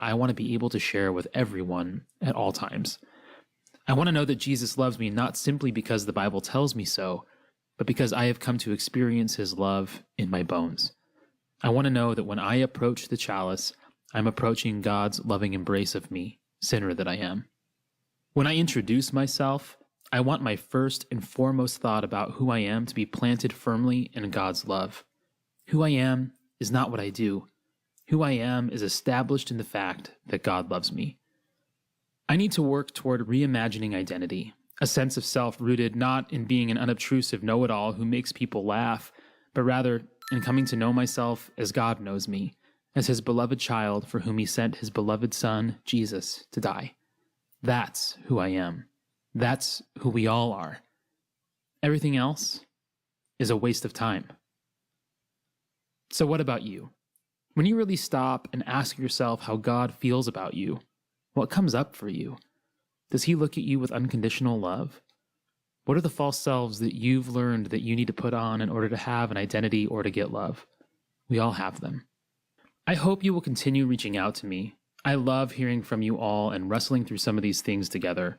I want to be able to share with everyone at all times. I want to know that Jesus loves me not simply because the Bible tells me so, but because I have come to experience his love in my bones. I want to know that when I approach the chalice, I'm approaching God's loving embrace of me, sinner that I am. When I introduce myself, I want my first and foremost thought about who I am to be planted firmly in God's love. Who I am is not what I do. Who I am is established in the fact that God loves me. I need to work toward reimagining identity, a sense of self rooted not in being an unobtrusive know-it-all who makes people laugh, but rather in coming to know myself as God knows me, as his beloved child for whom he sent his beloved son, Jesus, to die. That's who I am. That's who we all are. Everything else is a waste of time. So what about you? When you really stop and ask yourself how God feels about you, what comes up for you? Does he look at you with unconditional love? What are the false selves that you've learned that you need to put on in order to have an identity or to get love? We all have them. I hope you will continue reaching out to me. I love hearing from you all and wrestling through some of these things together.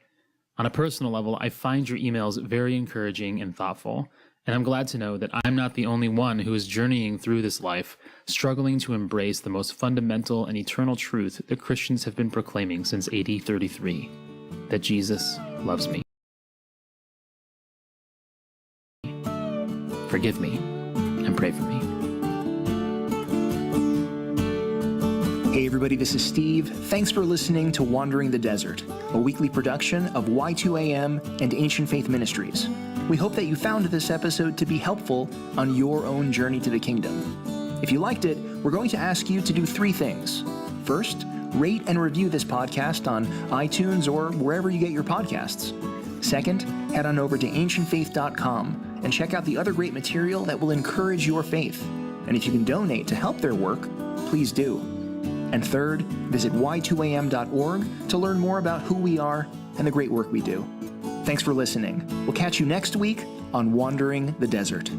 On a personal level, I find your emails very encouraging and thoughtful, and I'm glad to know that I'm not the only one who is journeying through this life, struggling to embrace the most fundamental and eternal truth that Christians have been proclaiming since AD 33, that Jesus loves me. Forgive me and pray for me. Hey everybody, this is Steve. Thanks for listening to Wandering the Desert, a weekly production of Y2AM and Ancient Faith Ministries. We hope that you found this episode to be helpful on your own journey to the kingdom. If you liked it, we're going to ask you to do 3 things. First, rate and review this podcast on iTunes or wherever you get your podcasts. Second, head on over to ancientfaith.com and check out the other great material that will encourage your faith. And if you can donate to help their work, please do. And third, visit y2am.org to learn more about who we are and the great work we do. Thanks for listening. We'll catch you next week on Wandering the Desert.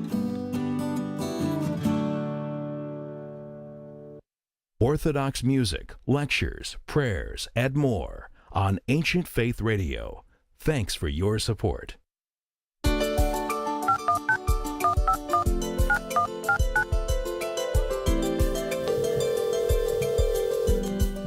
Orthodox music, lectures, prayers, and more on Ancient Faith Radio. Thanks for your support.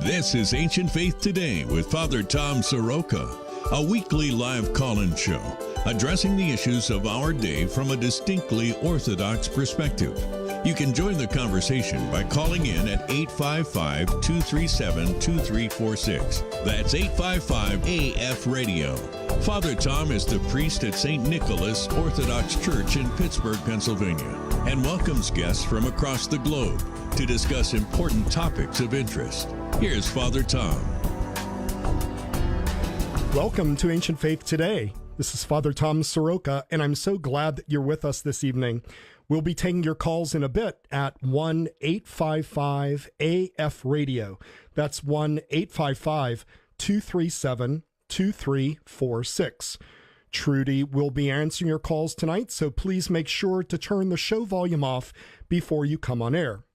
This is Ancient Faith Today with Father Tom Soroka, a weekly live call-in show addressing the issues of our day from a distinctly Orthodox perspective. You can join the conversation by calling in at 855-237-2346. That's 855-AF-RADIO. Father Tom is the priest at St. Nicholas Orthodox Church in Pittsburgh, Pennsylvania, and welcomes guests from across the globe to discuss important topics of interest. Here's Father Tom. Welcome to Ancient Faith Today. This is Father Tom Soroka, and I'm so glad that you're with us this evening. We'll be taking your calls in a bit at 1-855-AF-RADIO. That's 1-855-237-2346. Trudy will be answering your calls tonight, so please make sure to turn the show volume off before you come on air.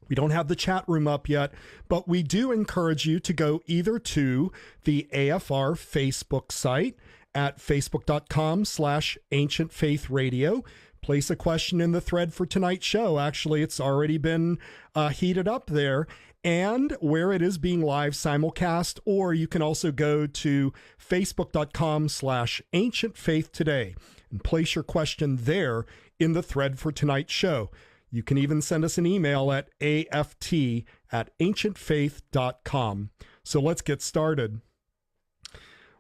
We don't have the chat room up yet, but we do encourage you to go either to the AFR Facebook site at facebook.com/ancientfaithradio. Place a question in the thread for tonight's show. Actually, it's already been heated up there, and where it is being live simulcast, or you can also go to facebook.com/ancientfaithtoday and place your question there in the thread for tonight's show. You can even send us an email at aft@ancientfaith.com. So let's get started.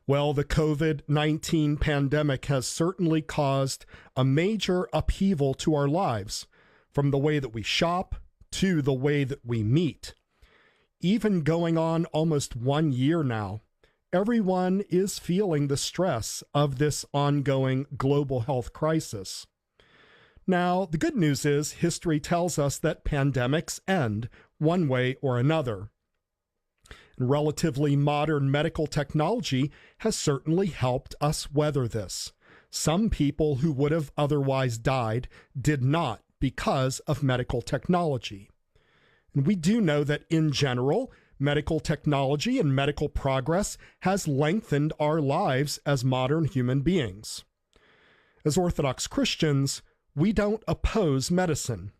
Well, the COVID-19 pandemic has certainly caused a major upheaval to our lives, from the way that we shop to the way that we meet. Even going on almost 1 year now, everyone is feeling the stress of this ongoing global health crisis. Now, the good news is history tells us that pandemics end one way or another. And relatively modern medical technology has certainly helped us weather this. Some people who would have otherwise died did not because of medical technology. And we do know that in general, Medical technology and medical progress has lengthened our lives as modern human beings. As Orthodox Christians, we don't oppose medicine.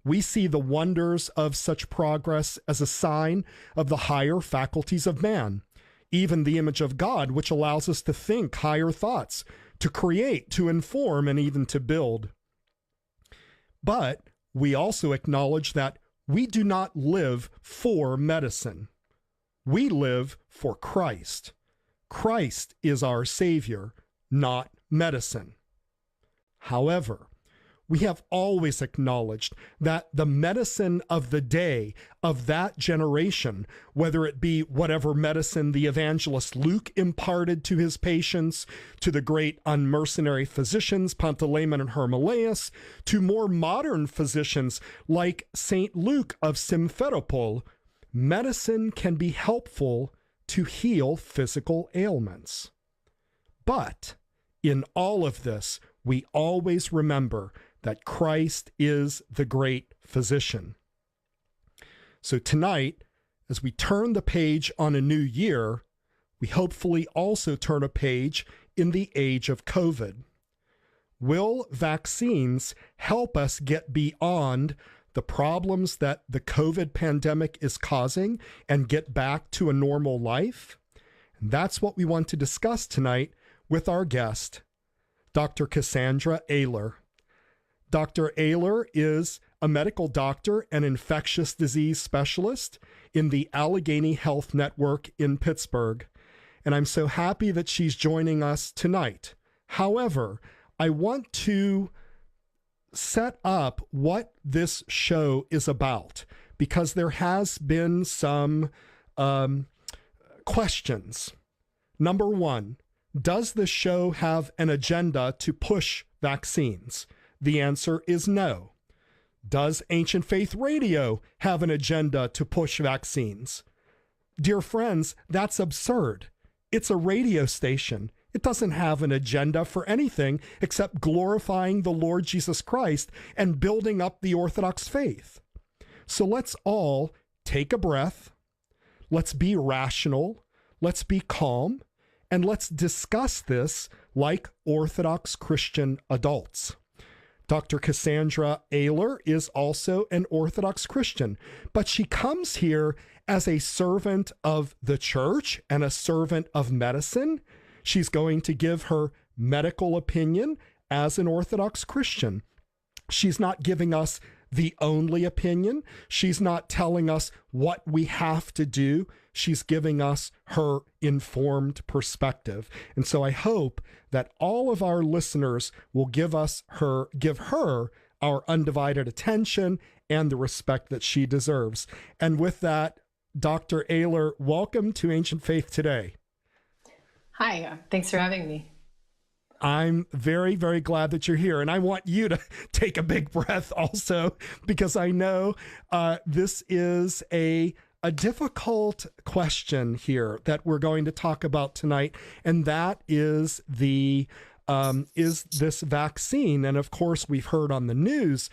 We see the wonders of such progress as a sign of the higher faculties of man, even the image of God, which allows us to think higher thoughts, to create, to inform, and even to build. But we also acknowledge that we do not live for medicine. We live for Christ. Christ is our Savior, not medicine. However, we have always acknowledged that the medicine of the day, of that generation, whether it be whatever medicine the evangelist Luke imparted to his patients, to the great unmercenary physicians, Pantaleimon and Hermolaus, to more modern physicians like St. Luke of Simferopol, medicine can be helpful to heal physical ailments. But in all of this, we always remember that Christ is the great physician. So tonight, as we turn the page on a new year, we hopefully also turn a page in the age of COVID. Will vaccines help us get beyond the problems that the COVID pandemic is causing and get back to a normal life? And that's what we want to discuss tonight with our guest, Dr. Cassandra Ehler. Dr. Ehler is a medical doctor and infectious disease specialist in the Allegheny Health Network in Pittsburgh, and I'm so happy that she's joining us tonight. However, I want to set up what this show is about, because there has been some questions. Number one, does the show have an agenda to push vaccines? The answer is no. Does Ancient Faith Radio have an agenda to push vaccines? Dear friends, that's absurd. It's a radio station. It doesn't have an agenda for anything except glorifying the Lord Jesus Christ and building up the Orthodox faith. So let's all take a breath. Let's be rational. Let's be calm. And let's discuss this like Orthodox Christian adults. Dr. Cassandra Ehler is also an Orthodox Christian, but she comes here as a servant of the church and a servant of medicine. She's going to give her medical opinion as an Orthodox Christian. She's not giving us the only opinion. She's not telling us what we have to do. She's giving us her informed perspective. And so I hope that all of our listeners will give her our undivided attention and the respect that she deserves. And with that, Dr. Ehler, welcome to Ancient Faith Today. Hi, thanks for having me. I'm very, very glad that you're here. And I want you to take a big breath also, because I know this is a difficult question here that we're going to talk about tonight. And that is is this vaccine. And of course, we've heard on the news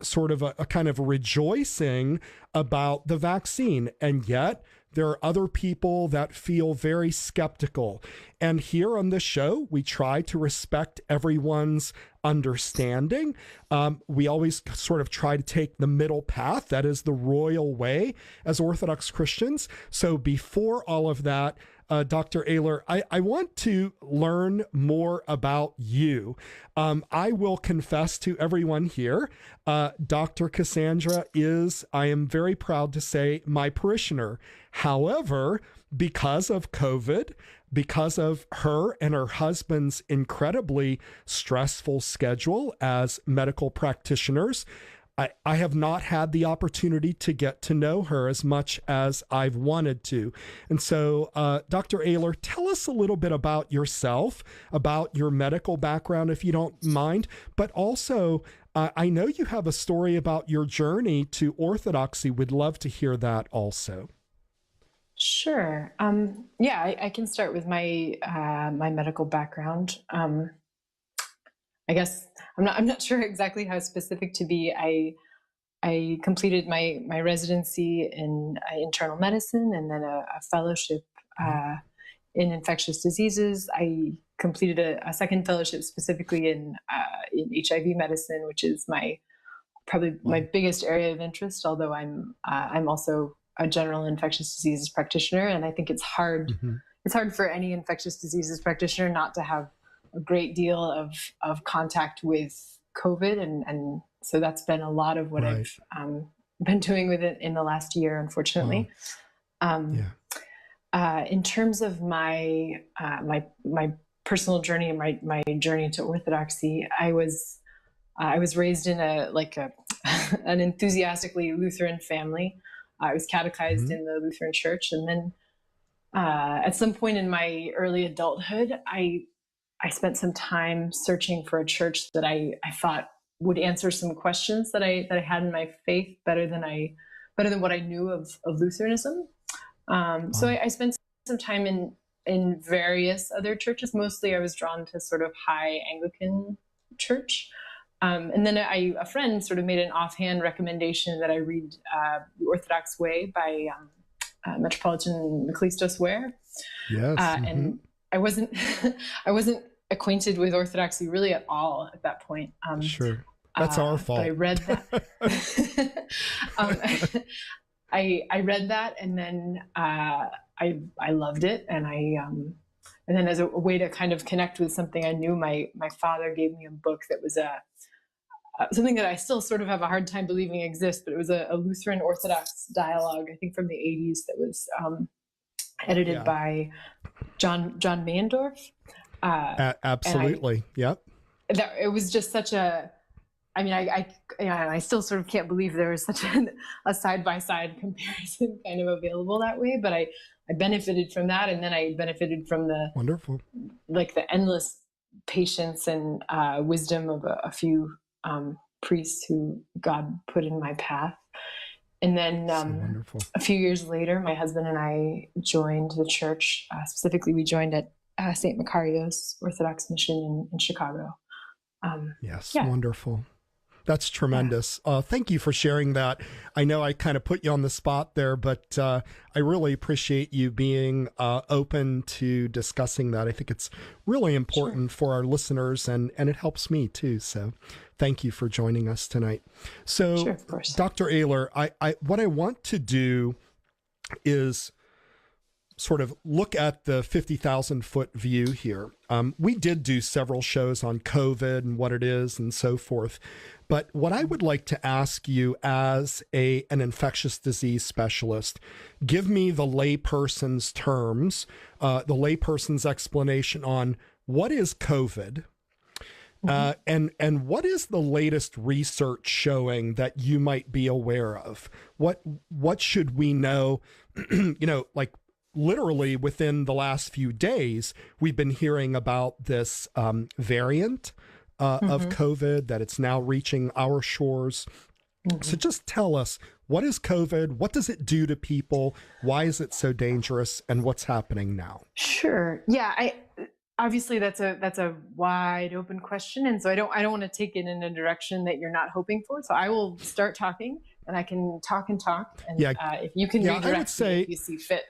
sort of a kind of rejoicing about the vaccine. And yet there are other people that feel very skeptical. And here on this show, we try to respect everyone's understanding. We always sort of try to take the middle path. That is the royal way as Orthodox Christians. So before all of that, Dr. Ehler, I want to learn more about you. I will confess to everyone here, Dr. Cassandra is, I am very proud to say, my parishioner. However, because of COVID, because of her and her husband's incredibly stressful schedule as medical practitioners, I have not had the opportunity to get to know her as much as I've wanted to. And so, Dr. Ehler, tell us a little bit about yourself, about your medical background, if you don't mind, but also, I know you have a story about your journey to Orthodoxy. We'd love to hear that also. Sure. Yeah, I can start with my my medical background. I guess I'm not sure exactly how specific to be. I completed my residency in internal medicine and then a fellowship in infectious diseases. I completed a second fellowship specifically in HIV medicine, which is probably my biggest area of interest. Although I'm also a general infectious diseases practitioner, and I think it's hard. Mm-hmm. It's hard for any infectious diseases practitioner not to have a great deal of contact with COVID, and so that's been a lot of what Right. I've been doing with it in the last year, unfortunately. In terms of my personal journey and my journey to Orthodoxy, I was raised in an enthusiastically Lutheran family. I was catechized in the Lutheran Church, and then at some point in my early adulthood, I spent some time searching for a church that I thought would answer some questions that I had in my faith better than what I knew of Lutheranism. So I spent some time in various other churches. Mostly I was drawn to sort of high Anglican church. And then a friend sort of made an offhand recommendation that I read The Orthodox Way by Metropolitan Callistos Ware. Yes. And I wasn't acquainted with Orthodoxy really at all at that point. Sure. That's our fault. But I read that. I read that, and then I loved it, and and then as a way to kind of connect with something I knew, my father gave me a book that was something that I still sort of have a hard time believing exists, but it was a Lutheran Orthodox dialogue, I think from the 80s, that was edited by John Mayendorf. Absolutely. Yep. It was just such a, I mean, I still sort of can't believe there was such a side-by-side comparison kind of available that way, but I benefited from that. And then I benefited from the wonderful, like the endless patience and wisdom of a few priests who God put in my path. And then a few years later, my husband and I joined the church. Specifically, we joined at St. Macarius Orthodox Mission in Chicago. Wonderful. That's tremendous. Thank you for sharing that. I know I kind of put you on the spot there, but I really appreciate you being open to discussing that. I think it's really important for our listeners, and it helps me too. So thank you for joining us tonight. So, of course. Dr. Ehler, what I want to do is sort of look at the 50,000 foot view here. We did do several shows on COVID and what it is and so forth. But what I would like to ask you as an infectious disease specialist, give me the layperson's terms, the layperson's explanation on what is COVID, and what is the latest research showing that you might be aware of? What should we know? Like literally within the last few days, we've been hearing about this variant of COVID, that it's now reaching our shores. So just tell us, what is COVID? What does it do to people? Why is it so dangerous? And what's happening now? Sure. Yeah. Obviously that's a wide open question. And so I don't want to take it in a direction that you're not hoping for. So I will start talking, and I can talk and talk. And if you can redirect I would say, me if you see fit.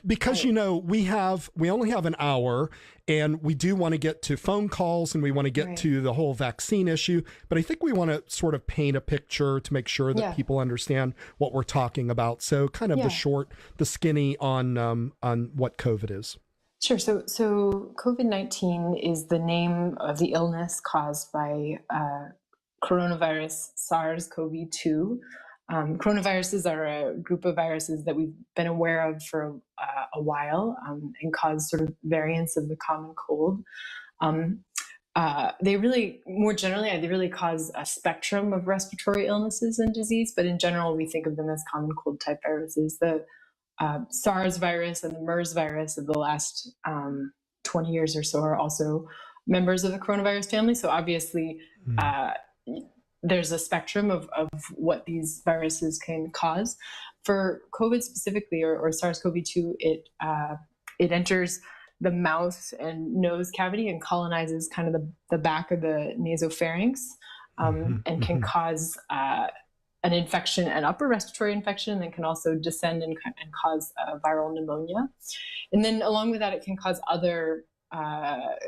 Because, we only have an hour, and we do want to get to phone calls, and we want to get to the whole vaccine issue. But I think we want to sort of paint a picture to make sure that people understand what we're talking about. So kind of the skinny on what COVID is. Sure. So COVID-19 is the name of the illness caused by coronavirus SARS-CoV-2. Coronaviruses are a group of viruses that we've been aware of for a while and cause sort of variants of the common cold. They really cause a spectrum of respiratory illnesses and disease, but in general, we think of them as common cold type viruses. The SARS virus and the MERS virus of the last 20 years or so are also members of the coronavirus family. So obviously, there's a spectrum of what these viruses can cause. For COVID specifically, or SARS-CoV-2, it enters the mouth and nose cavity and colonizes kind of the back of the nasopharynx, and can cause an infection, an upper respiratory infection, and can also descend and cause viral pneumonia. And then along with that, it can cause other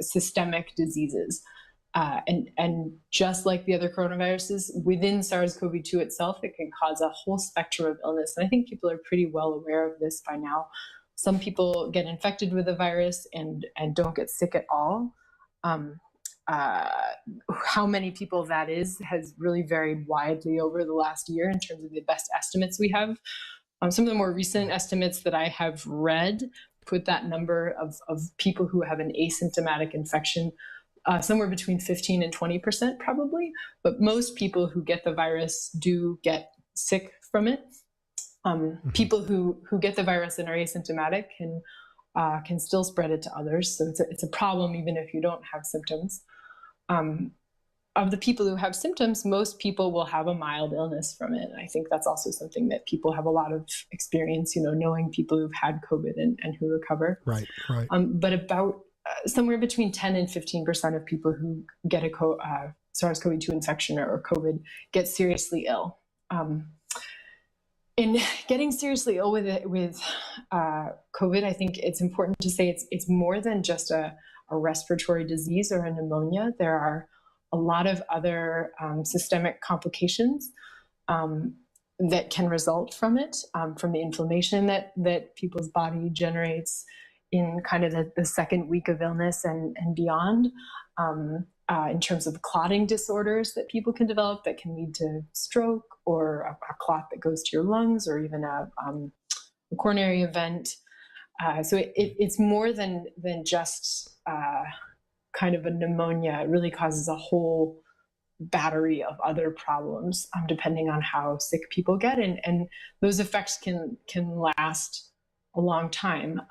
systemic diseases. And just like the other coronaviruses, within SARS-CoV-2 itself, it can cause a whole spectrum of illness. And I think people are pretty well aware of this by now. Some people get infected with the virus and don't get sick at all. How many people that is has really varied widely over the last year in terms of the best estimates we have. Some of the more recent estimates that I have read put that number of people who have an asymptomatic infection somewhere between 15 and 20% probably, but most people who get the virus do get sick from it. People who get the virus and are asymptomatic can still spread it to others. So it's a problem even if you don't have symptoms. Of the people who have symptoms, most people will have a mild illness from it. And I think that's also something that people have a lot of experience, knowing people who've had COVID and who recover. Right. But about somewhere between 10 and 15% of people who get a SARS-CoV-2 infection or COVID get seriously ill. In getting seriously ill with COVID, I think it's important to say it's more than just a respiratory disease or a pneumonia. There are a lot of other systemic complications that can result from it, from the inflammation that people's body generates in kind of the second week of illness and beyond, in terms of clotting disorders that people can develop that can lead to stroke or a clot that goes to your lungs or even a coronary event. So it's more than just kind of a pneumonia. It really causes a whole battery of other problems, depending on how sick people get. And those effects can last a long time.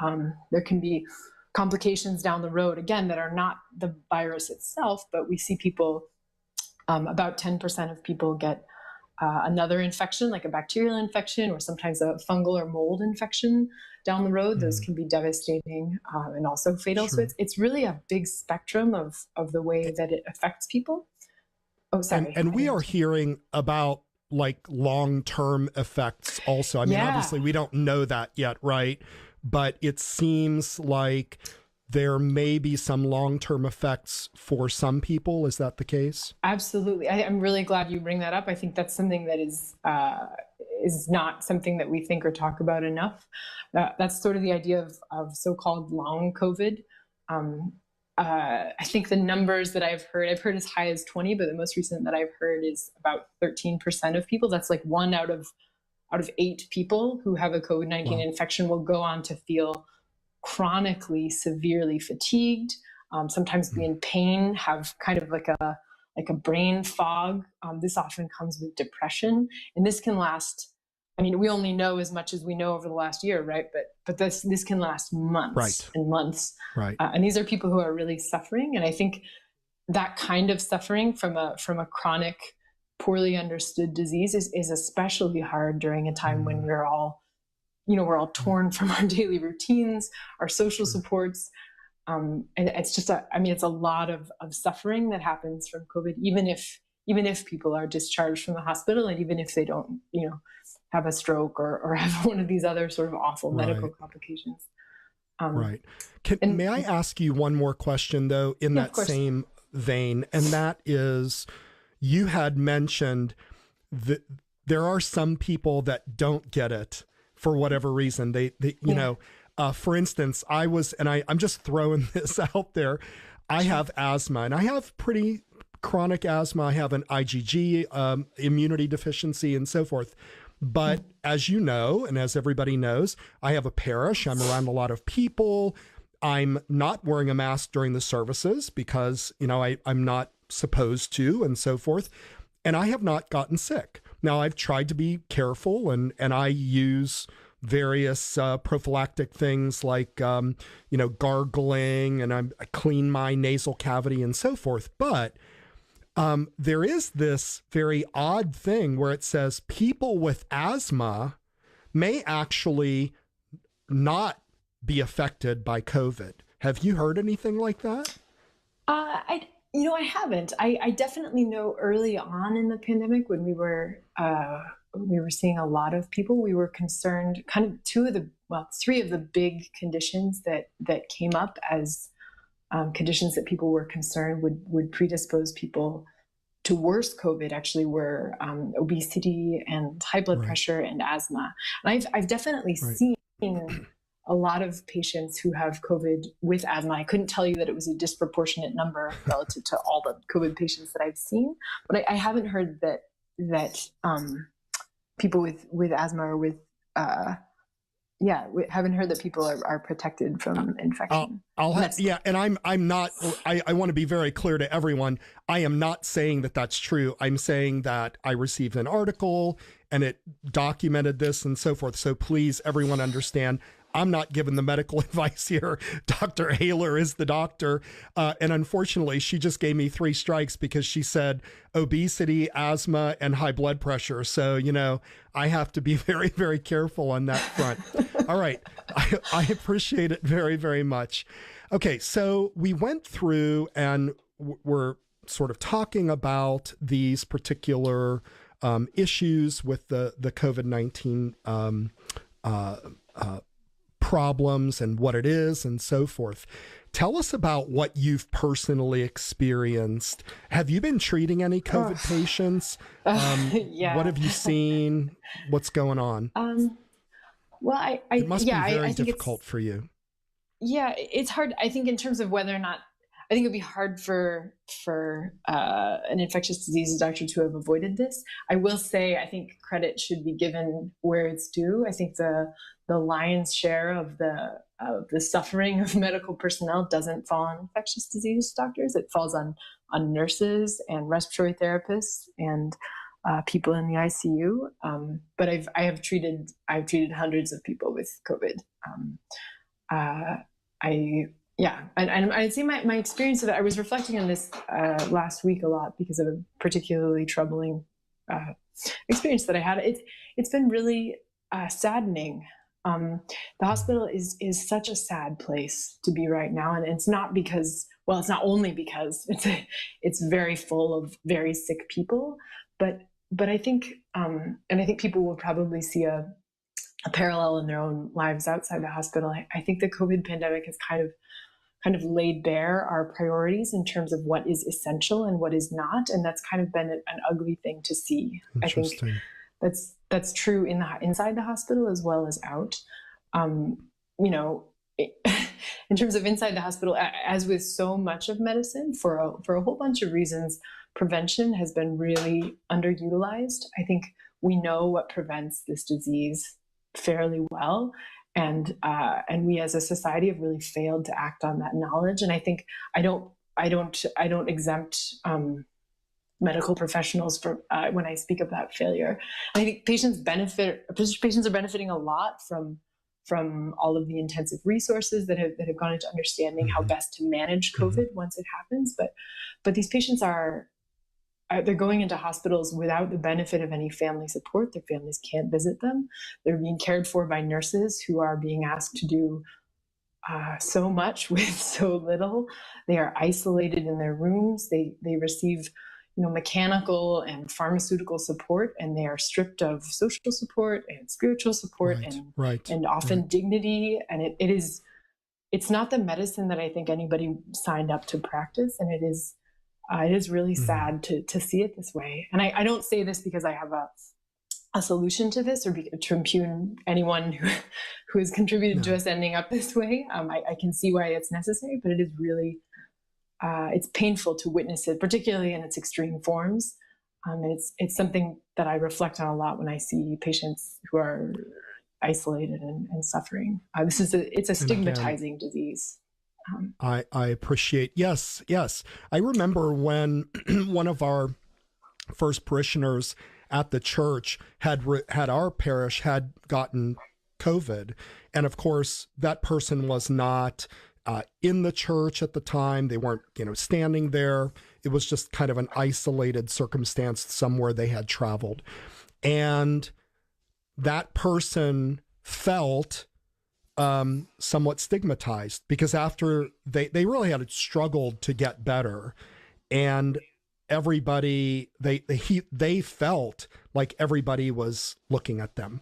There can be complications down the road, again, that are not the virus itself, but we see people, about 10% of people get another infection, like a bacterial infection or sometimes a fungal or mold infection down the road. Those can be devastating and also fatal. Sure. So it's really a big spectrum of the way that it affects people. Oh, sorry. And we are hearing about like long-term effects also. I mean, obviously we don't know that yet, right? But it seems like there may be some long-term effects for some people. Is that the case? Absolutely. I'm really glad you bring that up. I think that's something that is not something that we think or talk about enough. That's sort of the idea of so-called long COVID. I think the numbers that I've heard as high as 20, but the most recent that I've heard is about 13% of people. That's like 1 out of 8 people who have a COVID-19 infection will go on to feel chronically, severely fatigued, sometimes be in pain, have kind of like a brain fog. This often comes with depression, and this can last. I mean, we only know as much as we know over the last year, right? But this can last months and months. Right. And these are people who are really suffering, and I think that kind of suffering from a chronic, poorly understood disease is especially hard during a time when we're all torn from our daily routines, our social supports. And it's just it's a lot of suffering that happens from COVID, even if people are discharged from the hospital and even if they don't, have a stroke or have one of these other sort of awful medical complications. Right. May I ask you one more question though, in that same vein? And that is, you had mentioned that there are some people that don't get it for whatever reason. They for instance, I'm just throwing this out there. I have asthma, and I have pretty chronic asthma. I have an IgG immunity deficiency and so forth. But as you know, and as everybody knows, I have a parish. I'm around a lot of people. I'm not wearing a mask during the services because, I'm not supposed to and so forth. And I have not gotten sick. Now, I've tried to be careful and I use various prophylactic things like, gargling, and I clean my nasal cavity and so forth. But there is this very odd thing where it says people with asthma may actually not be affected by COVID. Have you heard anything like that? I haven't. I definitely know early on in the pandemic when we were we were seeing a lot of people. We were concerned, kind of three of the big conditions that came up as conditions that people were concerned would predispose people to worse COVID actually were obesity and high blood pressure and asthma. And I've definitely seen a lot of patients who have COVID with asthma. I couldn't tell you that it was a disproportionate number relative to all the COVID patients that I've seen, but I haven't heard that people with asthma or with we haven't heard that people are protected from infection. And I'm not, I want to be very clear to everyone. I am not saying that that's true. I'm saying that I received an article and it documented this and so forth. So please, everyone understand, I'm not giving the medical advice here. Dr. Haler is the doctor. And unfortunately, she just gave me 3 strikes because she said obesity, asthma, and high blood pressure. So, I have to be very, very careful on that front. All right. I appreciate it very, very much. Okay. So we went through and we're sort of talking about these particular issues with the COVID-19 problems and what it is and so forth. Tell us about what you've personally experienced. Have you been treating any COVID patients? Yeah. What have you seen? What's going on? Well, it must be very I think difficult for you. Yeah, it's hard. I think in terms of whether or not, I think it'd be hard for an infectious diseases doctor to have avoided this. I will say, I think credit should be given where it's due. I think the lion's share of the suffering of medical personnel doesn't fall on infectious disease doctors. It falls on nurses and respiratory therapists and people in the ICU. But I've treated hundreds of people with COVID. And I'd say my experience of it, I was reflecting on this last week a lot because of a particularly troubling experience that I had. It's been really saddening. The hospital is such a sad place to be right now, and it's not because, well, it's not only because it's very full of very sick people, but I think and I think people will probably see a parallel in their own lives outside the hospital. I think the COVID pandemic has kind of laid bare our priorities in terms of what is essential and what is not, and that's kind of been an ugly thing to see. I think that's true inside the hospital as well as out. In terms of inside the hospital, as with so much of medicine, for a whole bunch of reasons, prevention has been really underutilized. I think we know what prevents this disease fairly well, and we as a society have really failed to act on that knowledge. And I think I don't exempt medical professionals for when I speak of that failure. I think patients are benefiting a lot from all of the intensive resources that have gone into understanding how best to manage COVID once it happens. But these patients they're going into hospitals without the benefit of any family support. Their families can't visit them. They're being cared for by nurses who are being asked to do so much with so little. They are isolated in their rooms. They receive mechanical and pharmaceutical support, and they are stripped of social support and spiritual support and often dignity. And it's not the medicine that I think anybody signed up to practice. And it is really sad to see it this way. And I don't say this because I have a solution to this or to impugn anyone who has contributed to us ending up this way. I can see why it's necessary, but it is really, it's painful to witness it, particularly in its extreme forms. It's something that I reflect on a lot when I see patients who are isolated and suffering. It's a stigmatizing disease. I appreciate. Yes. I remember when one of our first parishioners at the church had our parish had gotten COVID. And of course, that person was not in the church at the time. They weren't, standing there. It was just kind of an isolated circumstance somewhere they had traveled. And that person felt somewhat stigmatized because after they really had struggled to get better. And everybody, they felt like everybody was looking at them,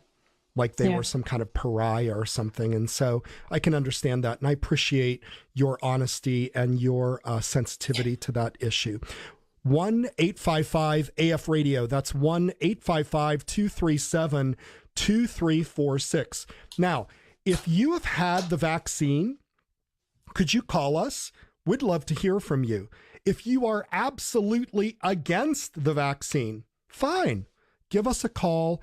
like they were some kind of pariah or something. And so I can understand that. And I appreciate your honesty and your sensitivity to that issue. 1-855-AF-RADIO. That's 1-855-237-2346. Now, if you have had the vaccine, could you call us? We'd love to hear from you. If you are absolutely against the vaccine, fine. Give us a call.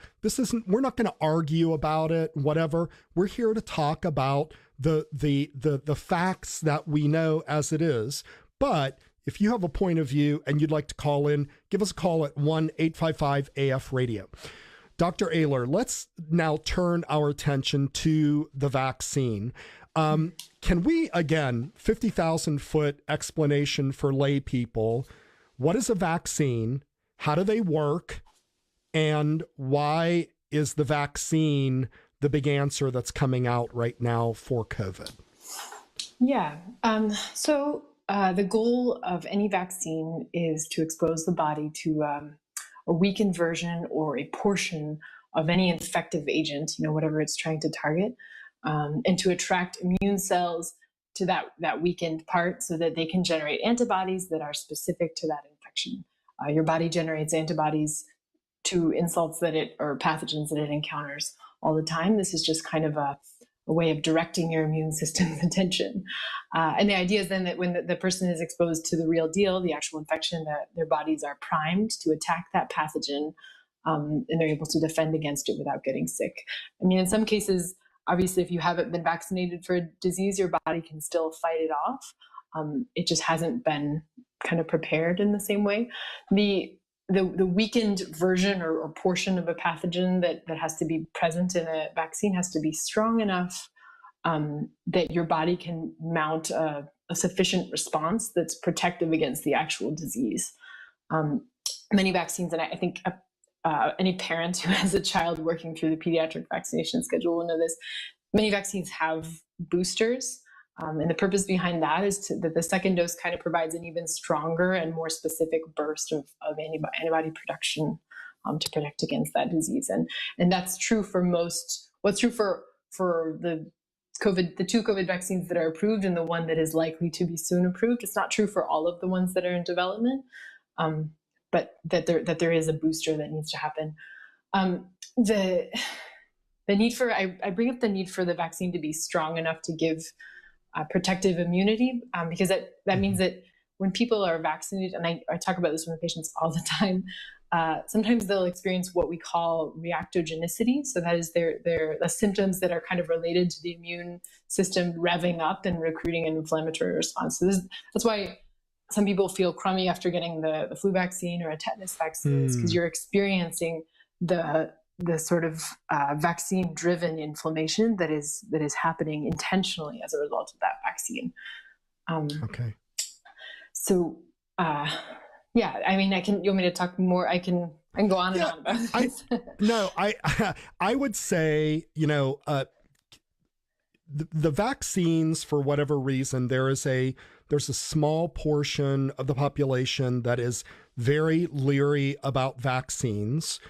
We're not going to argue about it, whatever. We're here to talk about the facts that we know as it is. But if you have a point of view and you'd like to call in, give us a call at 1-855-AF-RADIO. Dr. Ehler, let's now turn our attention to the vaccine. Can we, again, 50,000-foot explanation for lay people? What is a vaccine? How do they work? And why is the vaccine the big answer that's coming out right now for COVID? Yeah. So the goal of any vaccine is to expose the body to a weakened version or a portion of any infective agent, whatever it's trying to target, and to attract immune cells to that weakened part so that they can generate antibodies that are specific to that infection. Your body generates antibodies to insults or pathogens that it encounters all the time. This is just kind of a way of directing your immune system's attention. And the idea is then that when the person is exposed to the real deal, the actual infection, that their bodies are primed to attack that pathogen, and they're able to defend against it without getting sick. I mean, in some cases, obviously, if you haven't been vaccinated for a disease, your body can still fight it off. It just hasn't been kind of prepared in the same way. The weakened version or portion of a pathogen that has to be present in a vaccine has to be strong enough that your body can mount a sufficient response that's protective against the actual disease. Many vaccines, and I think any parent who has a child working through the pediatric vaccination schedule will know this, many vaccines have boosters. And the purpose behind that is that the second dose kind of provides an even stronger and more specific burst of antibody production to protect against that disease. And that's true for what's true for the two COVID vaccines that are approved and the one that is likely to be soon approved. It's not true for all of the ones that are in development, but that there is a booster that needs to happen. The need for, I bring up the need for the vaccine to be strong enough to give protective immunity, because that means that when people are vaccinated, and I talk about this with my patients all the time, sometimes they'll experience what we call reactogenicity. So that is the symptoms that are kind of related to the immune system revving up and recruiting an inflammatory response. So that's why some people feel crummy after getting the flu vaccine or a tetanus vaccine, because you're experiencing the sort of vaccine-driven inflammation that is happening intentionally as a result of that vaccine. Okay. So, yeah, I mean, you want me to talk more? I can go on and on about this. I would say, the vaccines, for whatever reason, there's a small portion of the population that is very leery about vaccines.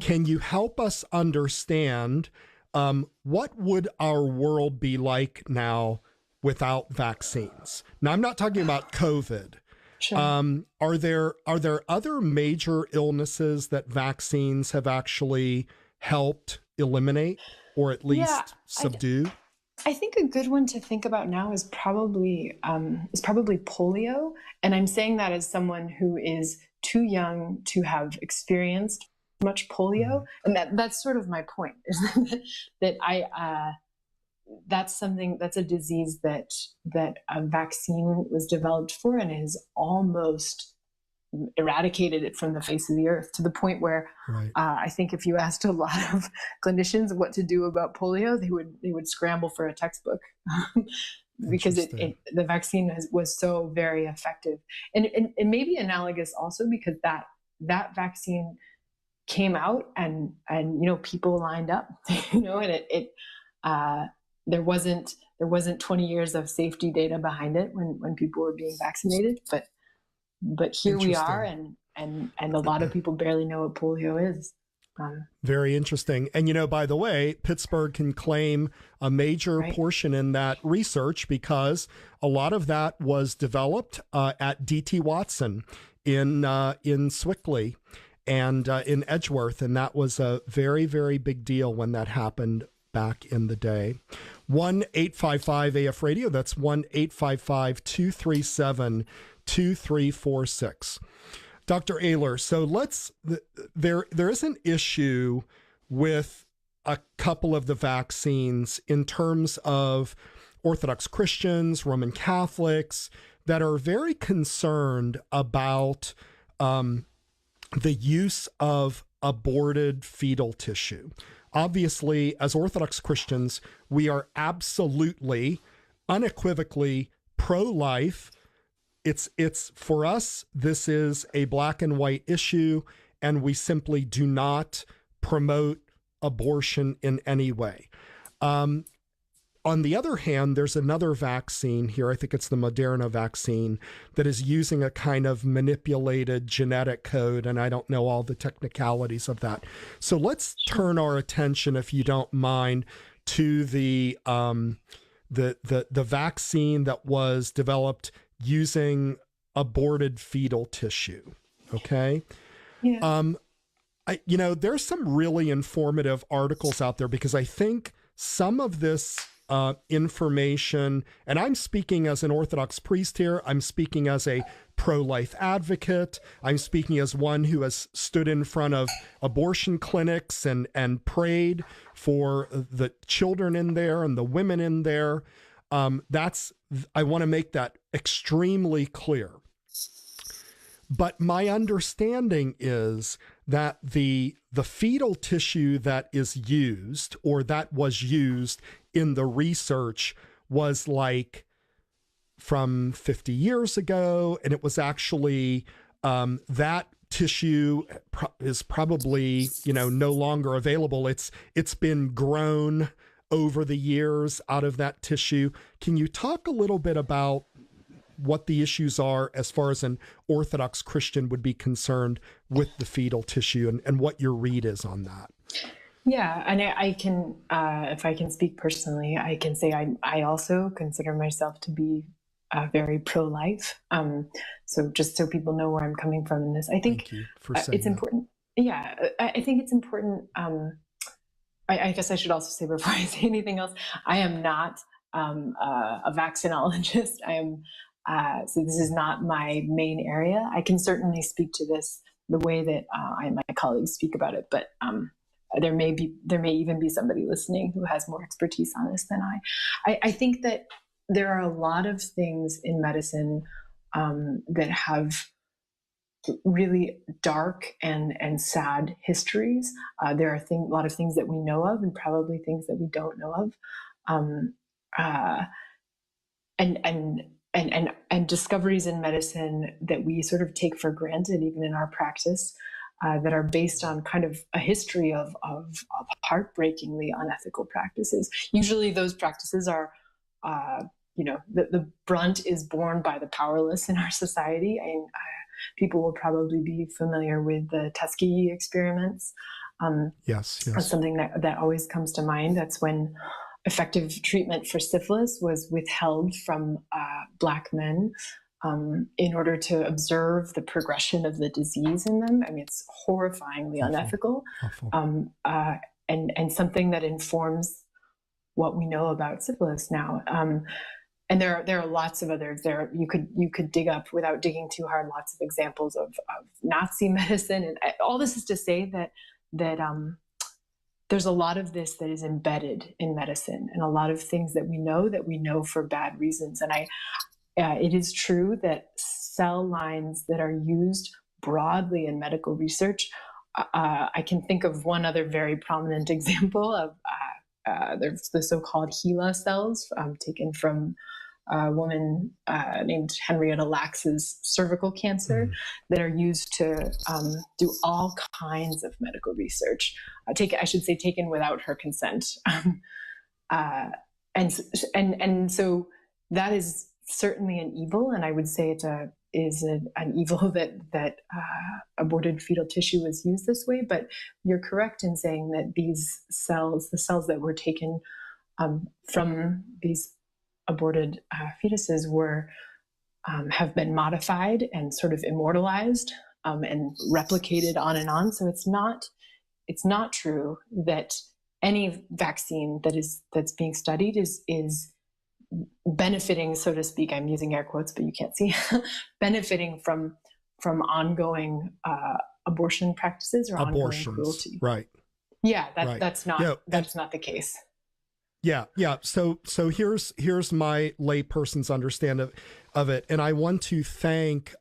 Can you help us understand what would our world be like now without vaccines? Now, I'm not talking about COVID. Sure. Are there other major illnesses that vaccines have actually helped eliminate or at least subdue? I think a good one to think about now is probably polio, and I'm saying that as someone who is too young to have experienced much polio, and that's sort of my point, is that that's a disease that a vaccine was developed for and has almost eradicated it from the face of the earth, to the point where I think if you asked a lot of clinicians what to do about polio, they would scramble for a textbook because the vaccine was so very effective, and it may be analogous also because that vaccine came out and people lined up, and there wasn't 20 years of safety data behind it when people were being vaccinated, but but here we are, Interesting. and a lot of people barely know what polio is. Very interesting. And, by the way, Pittsburgh can claim a major portion in that research because a lot of that was developed at D.T. Watson in Swickley and in Edgeworth. And that was a very, very big deal when that happened back in the day. 1-855-AF Radio. That's 1-855-237-2346. Dr. Ehler, so there is an issue with a couple of the vaccines in terms of Orthodox Christians, Roman Catholics, that are very concerned about the use of aborted fetal tissue. Obviously, as Orthodox Christians, we are absolutely, unequivocally pro-life. It's for us, this is a black and white issue, and we simply do not promote abortion in any way. On the other hand, there's another vaccine here, I think it's the Rna Vaccine, that is using a kind of manipulated genetic code, and I don't know all the technicalities of that. So let's turn our attention, if you don't mind, to the vaccine that was developed using aborted fetal tissue. Okay. Yeah. There's some really informative articles out there because I think some of this information, and I'm speaking as an Orthodox priest here, I'm speaking as a pro-life advocate, I'm speaking as one who has stood in front of abortion clinics and prayed for the children in there and the women in there. I want to make that extremely clear. But my understanding is that the fetal tissue that is used, or that was used in the research, was like from 50 years ago, and it was actually that tissue is probably no longer available. It's been grown over the years out of that tissue. Can you talk a little bit about what the issues are as far as an Orthodox Christian would be concerned with the fetal tissue, and what your read is on that? Yeah, and I can, if I can speak personally, I can say I also consider myself to be very pro-life. So just so people know where I'm coming from in this, I think it's important. Yeah, I think it's important. I guess I should also say, before I say anything else, I am not a vaccinologist. So this is not my main area. I can certainly speak to this the way that my colleagues speak about it, but there may even be somebody listening who has more expertise on this than I. I think that there are a lot of things in medicine that have really dark and sad histories. There are a lot of things that we know of, and probably things that we don't know of, and discoveries in medicine that we sort of take for granted, even in our practice, that are based on kind of a history of heartbreakingly unethical practices. Usually, those practices are, the brunt is borne by the powerless in our society. And people will probably be familiar with the Tuskegee Experiments. Yes. That's something that always comes to mind. That's when effective treatment for syphilis was withheld from Black men in order to observe the progression of the disease in them. I mean, it's horrifyingly unethical, and something that informs what we know about syphilis now. And there are lots of others. You could dig up, without digging too hard, lots of examples of Nazi medicine, and all this is to say that there's a lot of this that is embedded in medicine, and a lot of things that we know for bad reasons. And it is true that cell lines that are used broadly in medical research, I can think of one other very prominent example of there's the so-called HeLa cells taken from a woman named Henrietta Lacks's cervical cancer that are used to do all kinds of medical research. Taken without her consent, and so that is certainly an evil, and I would say it's a an evil that aborted fetal tissue was used this way. But you're correct in saying that these cells, the cells that were taken from these aborted fetuses, have been modified and sort of immortalized and replicated on and on. So it's not true that any vaccine that's being studied is benefiting, so to speak. I'm using air quotes, but you can't see. Benefiting from ongoing abortion practices or ongoing cruelty. Right. Yeah, right. That's not the case. Yeah. So here's my layperson's understanding of it, and I want to thank.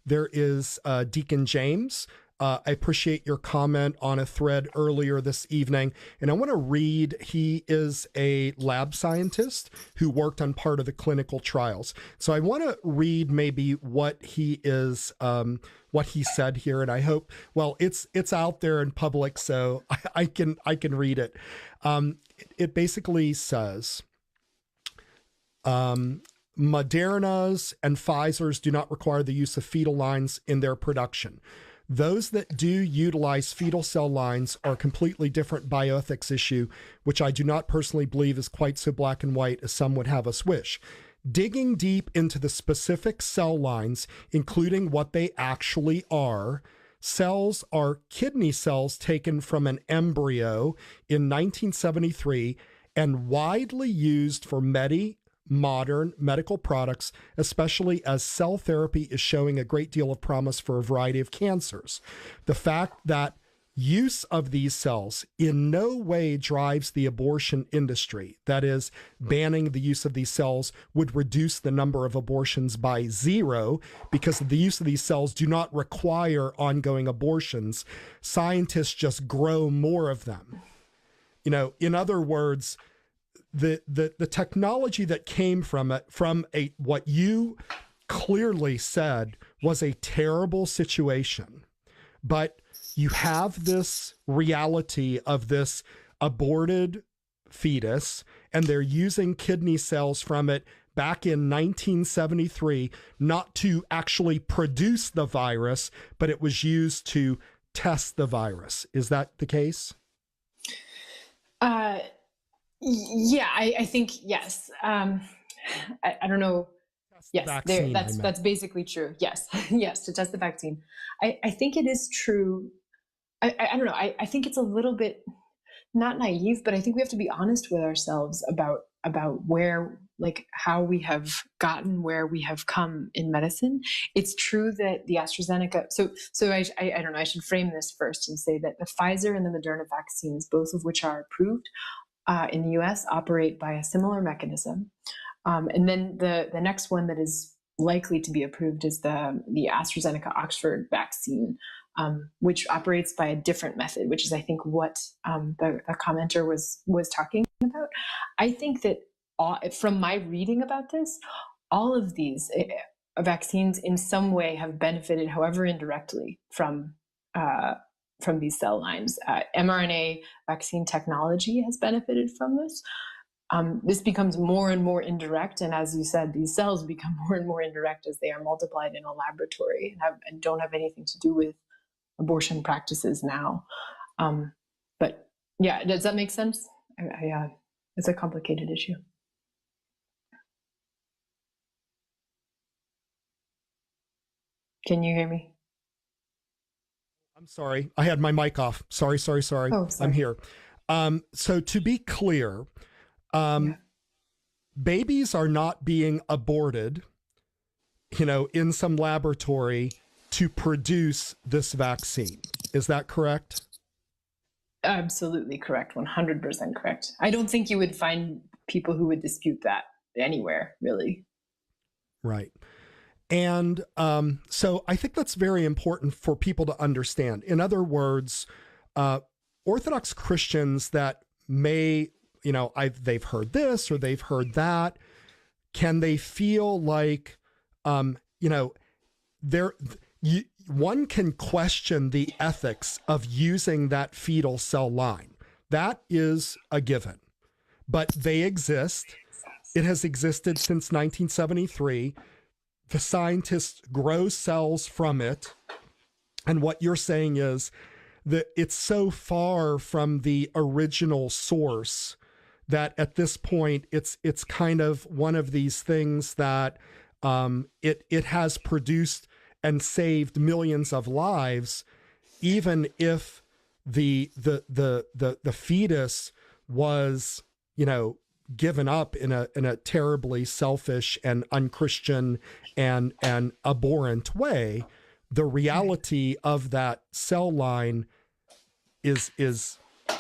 There is Deacon James. I appreciate your comment on a thread earlier this evening, and I want to read. He is a lab scientist who worked on part of the clinical trials. So I want to read maybe what he said here, and I hope, well, it's out there in public, so I can read it. It basically says, Moderna's and Pfizer's do not require the use of fetal lines in their production. Those that do utilize fetal cell lines are a completely different bioethics issue, which I do not personally believe is quite so black and white as some would have us wish. Digging deep into the specific cell lines, including what they actually are, cells are kidney cells taken from an embryo in 1973 and widely used for modern medical products, especially as cell therapy is showing a great deal of promise for a variety of cancers. The fact that use of these cells in no way drives the abortion industry, that is, banning the use of these cells would reduce the number of abortions by 0 because the use of these cells do not require ongoing abortions. Scientists just grow more of them. In other words, the technology that came from it, what you clearly said was a terrible situation, but you have this reality of this aborted fetus, and they're using kidney cells from it back in 1973, not to actually produce the virus, but it was used to test the virus. Is that the case? Yeah, I think yes. I don't know. Yes, vaccine, that's basically true. Yes, yes, to test the vaccine. I think it is true. I don't know. I think it's a little bit not naive, but I think we have to be honest with ourselves about where, like, how we have gotten where we have come in medicine. It's true that the AstraZeneca. So I don't know. I should frame this first and say that the Pfizer and the Moderna vaccines, both of which are approved in the U.S., operate by a similar mechanism. And then the next one that is likely to be approved is the AstraZeneca Oxford vaccine, which operates by a different method, which is, I think, what the commenter was talking about. I think that from my reading about this, all of these vaccines in some way have benefited, however indirectly, from these cell lines. mRNA vaccine technology has benefited from this. This becomes more and more indirect, and as you said, these cells become more and more indirect as they are multiplied in a laboratory and don't have anything to do with abortion practices now. But yeah, does that make sense? It's a complicated issue. Can you hear me? I'm sorry. I had my mic off. Sorry. Oh, sorry. I'm here. So to be clear, babies are not being aborted, in some laboratory to produce this vaccine. Is that correct? Absolutely correct. 100% correct. I don't think you would find people who would dispute that anywhere, really. Right. And so I think that's very important for people to understand. In other words, Orthodox Christians that may, they've heard this or they've heard that, can they feel like, one can question the ethics of using that fetal cell line. That is a given, but they exist. It has existed since 1973. the scientists grow cells from it. And what you're saying is that it's so far from the original source that at this point it's kind of one of these things that it has produced and saved millions of lives, even if the fetus was, given up in a terribly selfish and unchristian and abhorrent way. The reality of that cell line is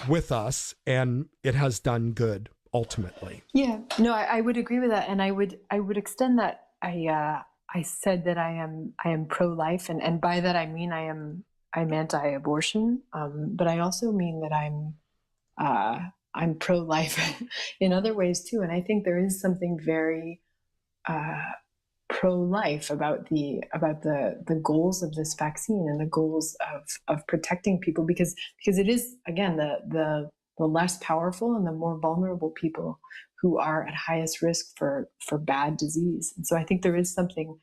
with us, and it has done good ultimately. Yeah, no, I would agree with that, and I would extend that. I said that I am pro-life, and by that I mean I'm anti-abortion, but I also mean that I'm pro-life in other ways too. And I think there is something very pro-life about the goals of this vaccine and the goals of protecting people, because it is, again, the less powerful and the more vulnerable people who are at highest risk for bad disease. And so I think there is something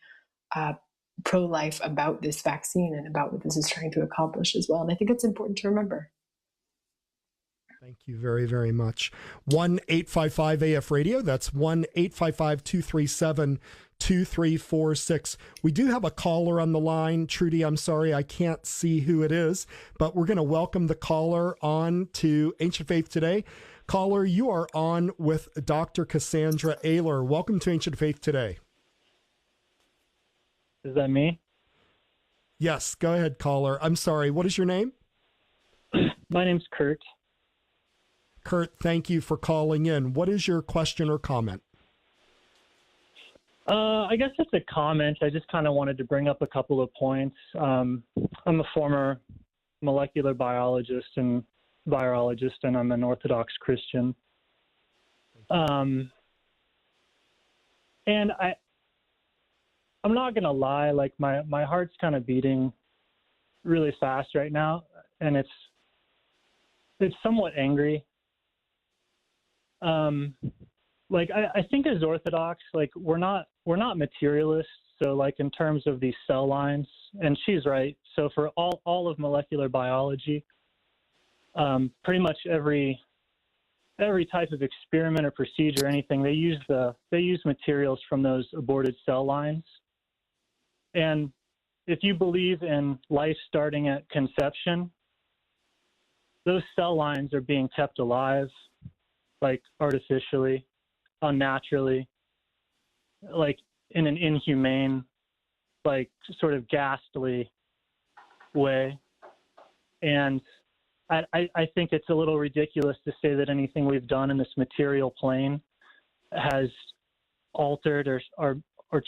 pro-life about this vaccine and about what this is trying to accomplish as well. And I think it's important to remember. Thank you very, very much. 1-855-AF-RADIO. That's 1-855-237-2346. We do have a caller on the line. Trudy, I'm sorry, I can't see who it is, but we're going to welcome the caller on to Ancient Faith Today. Caller, you are on with Dr. Cassandra Ayler. Welcome to Ancient Faith Today. Is that me? Yes, go ahead, caller. I'm sorry, what is your name? My name's Kurt. Kurt, thank you for calling in. What is your question or comment? I guess it's a comment. I just kind of wanted to bring up a couple of points. I'm a former molecular biologist and virologist, and I'm an Orthodox Christian. And I'm not going to lie, like my heart's kind of beating really fast right now, and it's somewhat angry. Like I think as Orthodox, like we're not materialists. So like in terms of these cell lines, and she's right. So for all of molecular biology, pretty much every type of experiment or procedure, anything, they use materials from those aborted cell lines. And if you believe in life starting at conception, those cell lines are being kept alive, like artificially, unnaturally, like in an inhumane, like sort of ghastly way. And I think it's a little ridiculous to say that anything we've done in this material plane has altered or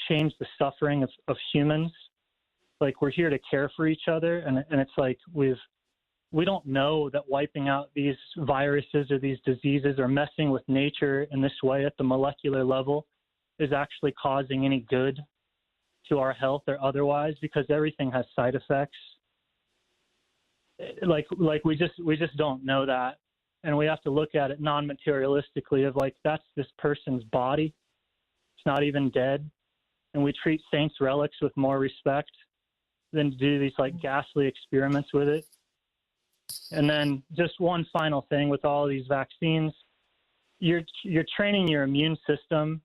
changed the suffering of humans. Like we're here to care for each other, and it's like we don't know that wiping out these viruses or these diseases or messing with nature in this way at the molecular level is actually causing any good to our health or otherwise, because everything has side effects. Like we just don't know that. And we have to look at it non-materialistically of like, that's this person's body. It's not even dead. And we treat saints' relics with more respect than to do these like ghastly experiments with it. And then just one final thing with all of these vaccines, you're training your immune system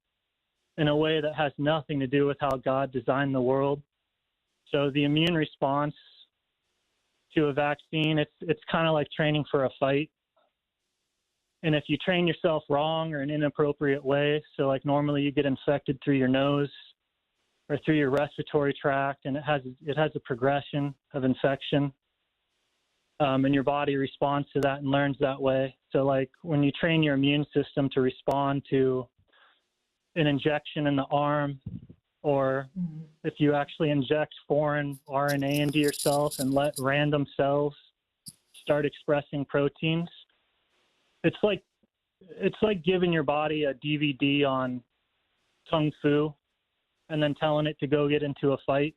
in a way that has nothing to do with how God designed the world. So the immune response to a vaccine, it's kind of like training for a fight. And if you train yourself wrong or in an inappropriate way, so like normally you get infected through your nose or through your respiratory tract, and it has a progression of infection. And your body responds to that and learns that way. So like when you train your immune system to respond to an injection in the arm, or if you actually inject foreign RNA into yourself and let random cells start expressing proteins, it's like giving your body a DVD on Kung Fu and then telling it to go get into a fight.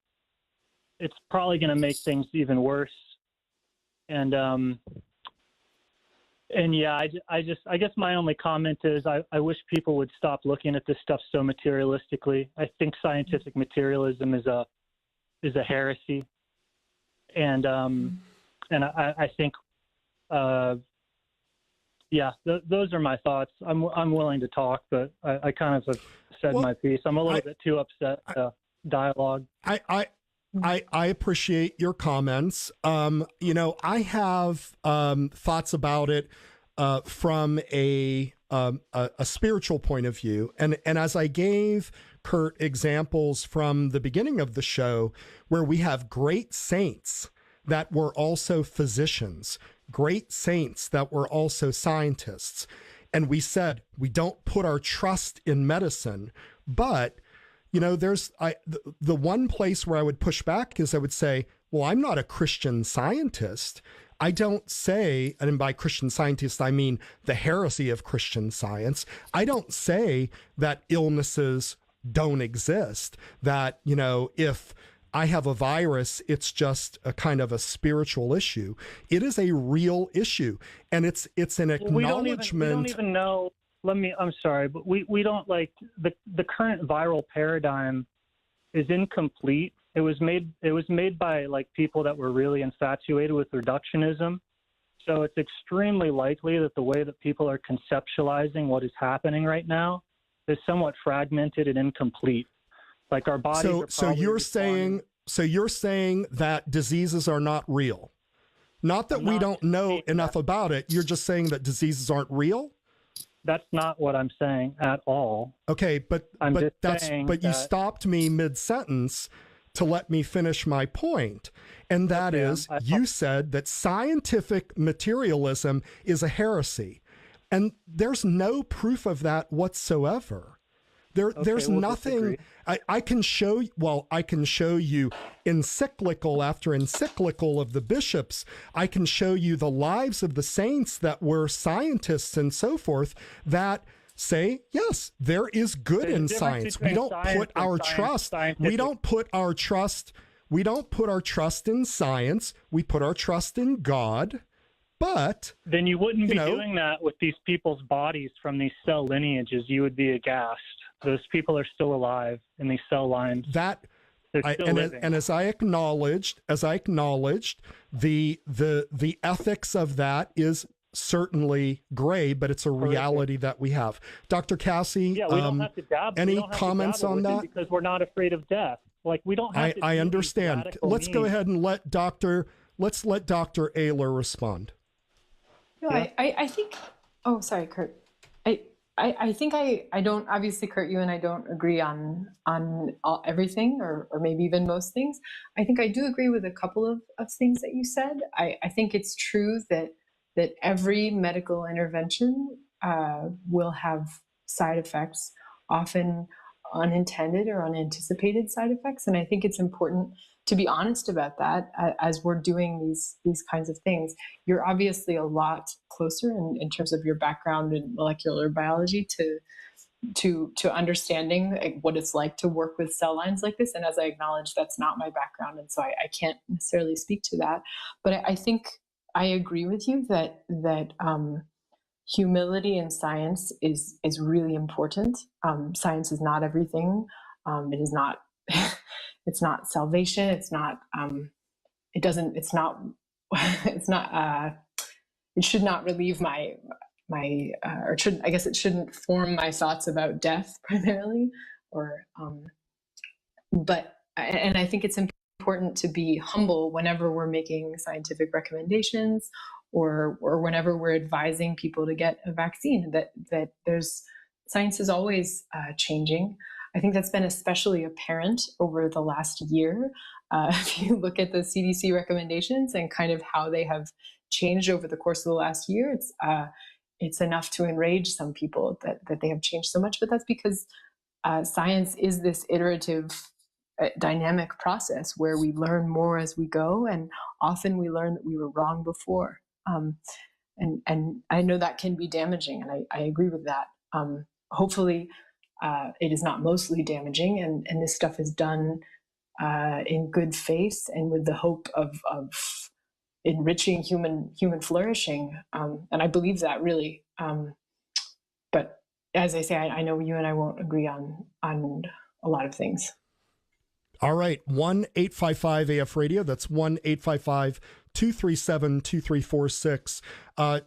It's probably going to make things even worse. And And yeah, I guess my only comment is I wish people would stop looking at this stuff so materialistically. I think scientific materialism is a heresy, and I think those are my thoughts. I'm willing to talk, but I kind of have said my piece. I'm a little bit too upset to dialogue. I appreciate your comments. I have thoughts about it from a spiritual point of view, and as I gave Kurt examples from the beginning of the show, where we have great saints that were also physicians, great saints that were also scientists, and we said we don't put our trust in medicine, but there's the one place where I would push back is I would say, well, I'm not a Christian scientist. I don't say, and by Christian scientist, I mean the heresy of Christian Science. I don't say that illnesses don't exist, that, if I have a virus, it's just a kind of a spiritual issue. It is a real issue. And it's an acknowledgement. We don't even know. I'm sorry, but we don't the current viral paradigm is incomplete. It was made by people that were really infatuated with reductionism. So it's extremely likely that the way that people are conceptualizing what is happening right now is somewhat fragmented and incomplete. Like our bodies are so you're saying that diseases are not real. Not that we don't know enough about it. You're just saying that diseases aren't real? That's not what I'm saying at all. Okay, but you stopped me mid-sentence to let me finish my point. And that is, you said that scientific materialism is a heresy. And there's no proof of that whatsoever. There's nothing. I can show you encyclical after encyclical of the bishops. I can show you the lives of the saints that were scientists and so forth that say, yes, there is good in science. We don't put our trust. We don't put our trust in science. We put our trust in God. But then you wouldn't be doing that with these people's bodies from these cell lineages. You would be aghast. Those people are still alive in these cell lines. And as I acknowledged, the ethics of that is certainly gray, but it's a reality that we have. Dr. Cassie, we don't have to dabble. Any comments on that? Because we're not afraid of death. We don't have to. I understand. Let's go ahead and let Dr. Ayler respond. No, I think. Oh, sorry, Kurt. I think I don't, obviously, Kurt, you and I don't agree on everything or maybe even most things. I think I do agree with a couple of things that you said. I think it's true that every medical intervention will have side effects, often unintended or unanticipated side effects. And I think it's important to be honest about that as we're doing these kinds of things. You're obviously a lot closer in terms of your background in molecular biology to understanding what it's like to work with cell lines like this. And as I acknowledge, that's not my background. And so I can't necessarily speak to that. But I think I agree with you that humility in science is really important. Science is not everything. It is not. It's not salvation. It's not. It doesn't. It's not. It's not. It should not relieve my. Or shouldn't. I guess it shouldn't form my thoughts about death primarily. But I think it's important to be humble whenever we're making scientific recommendations or whenever we're advising people to get a vaccine. That there's science is always changing. I think that's been especially apparent over the last year. If you look at the CDC recommendations and kind of how they have changed over the course of the last year, it's enough to enrage some people that they have changed so much. But that's because science is this iterative, dynamic process where we learn more as we go, and often we learn that we were wrong before. And I know that can be damaging, and I agree with that. Hopefully, it is not mostly damaging, and this stuff is done in good faith and with the hope of enriching human flourishing, and I believe that really. But as I say, I know you and I won't agree on a lot of things. All right, 1-855-AF-RADIO. That's 1-855-237-2346.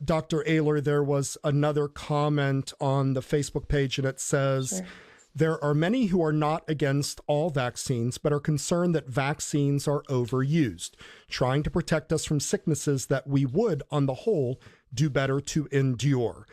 Dr. Ehler, there was another comment on the Facebook page, and it says, Sure. There are many who are not against all vaccines, but are concerned that vaccines are overused, trying to protect us from sicknesses that we would, on the whole, do better to endure.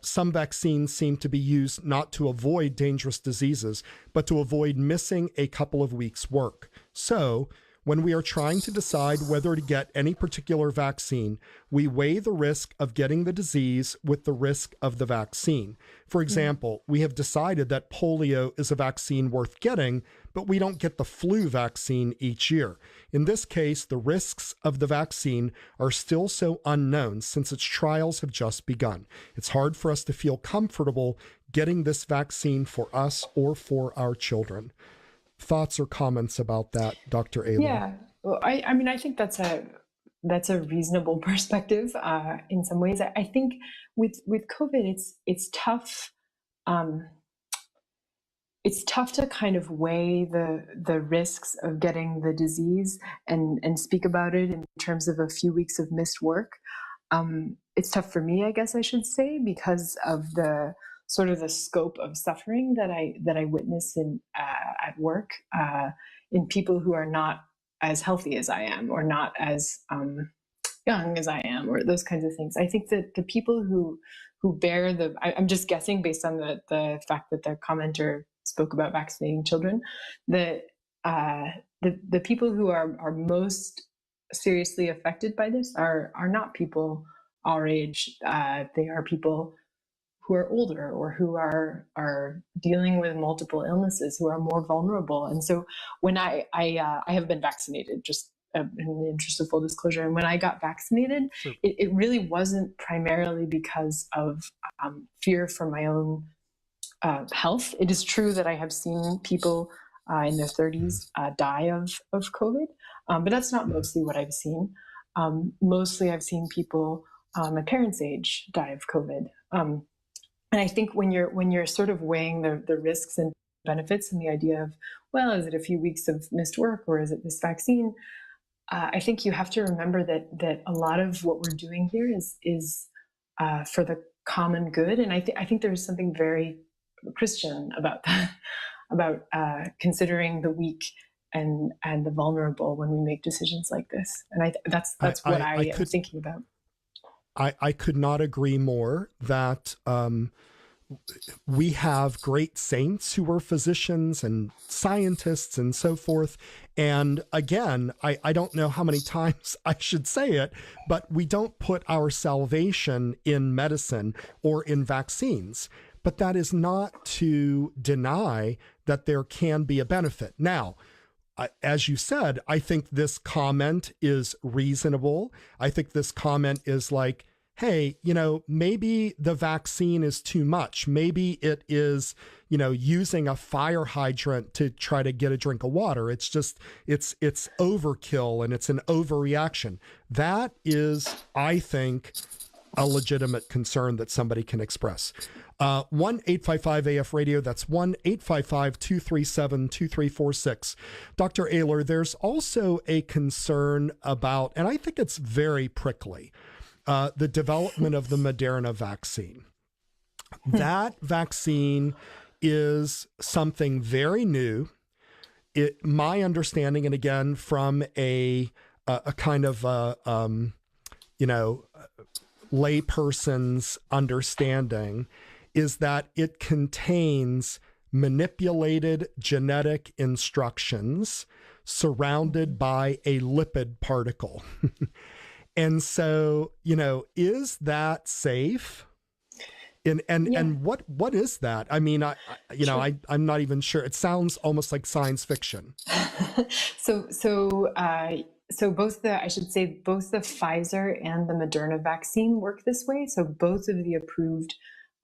Some vaccines seem to be used not to avoid dangerous diseases, but to avoid missing a couple of weeks' work. So, when we are trying to decide whether to get any particular vaccine, we weigh the risk of getting the disease with the risk of the vaccine. For example, we have decided that polio is a vaccine worth getting, but we don't get the flu vaccine each year. In this case, the risks of the vaccine are still so unknown since its trials have just begun. It's hard for us to feel comfortable getting this vaccine for us or for our children. Thoughts or comments about that, Dr. Ehler? Yeah, well, I mean, I think that's a reasonable perspective in some ways. I think with COVID, it's tough. It's tough to kind of weigh the risks of getting the disease and speak about it in terms of a few weeks of missed work. It's tough for me, I guess I should say, because of the sort of the scope of suffering that I witness at work in people who are not as healthy as I am, or not as young as I am, or those kinds of things. I think that the people who bear I'm just guessing based on the fact that the commenter spoke about vaccinating children, that the people who are most seriously affected by this are not people our age. They are people who are older, or who are dealing with multiple illnesses, who are more vulnerable. And so when I have been vaccinated, just in the interest of full disclosure, and when I got vaccinated, Sure. it really wasn't primarily because of fear for my own health. It is true that I have seen people in their 30s die of COVID, but that's not mostly what I've seen. Mostly I've seen people my parents' age die of COVID. And I think when you're sort of weighing the risks and benefits, and the idea of, well, is it a few weeks of missed work, or is it this vaccine? I think you have to remember that a lot of what we're doing here is for the common good, and I think there is something very Christian about that, about considering the weak and the vulnerable when we make decisions like this. And that's what I am thinking about. I could not agree more that we have great saints who are physicians and scientists and so forth. And again, I don't know how many times I should say it, but we don't put our salvation in medicine or in vaccines. But that is not to deny that there can be a benefit. Now, as you said, I think this comment is reasonable. I think this comment is like, hey, maybe the vaccine is too much. Maybe it is, using a fire hydrant to try to get a drink of water. It's just, it's overkill, and it's an overreaction. That is, I think, a legitimate concern that somebody can express. 1-855-AF-RADIO. That's 1-855-237-2346. Dr. Ehler, there's also a concern about, and I think it's very prickly, the development of the Rna vaccine. That vaccine is something very new. My understanding, and again, from a kind of layperson's understanding, is that it contains manipulated genetic instructions surrounded by a lipid particle. And so, is that safe? And what is that? I mean, Sure. I'm not even sure. It sounds almost like science fiction. So both the Pfizer and the Moderna vaccine work this way. So both of the approved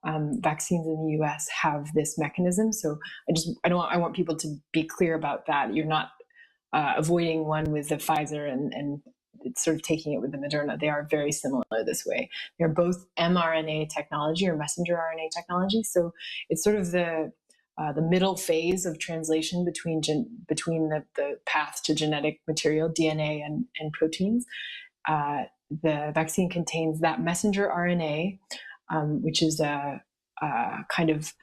vaccines in the U.S. have this mechanism. So I want people to be clear about that. You're not avoiding one with the Pfizer and it's sort of taking it with the Moderna. They are very similar this way. They're both mRNA technology or messenger RNA technology. So it's sort of the middle phase of translation between the path to genetic material, DNA and proteins. The vaccine contains that messenger RNA, which is a kind of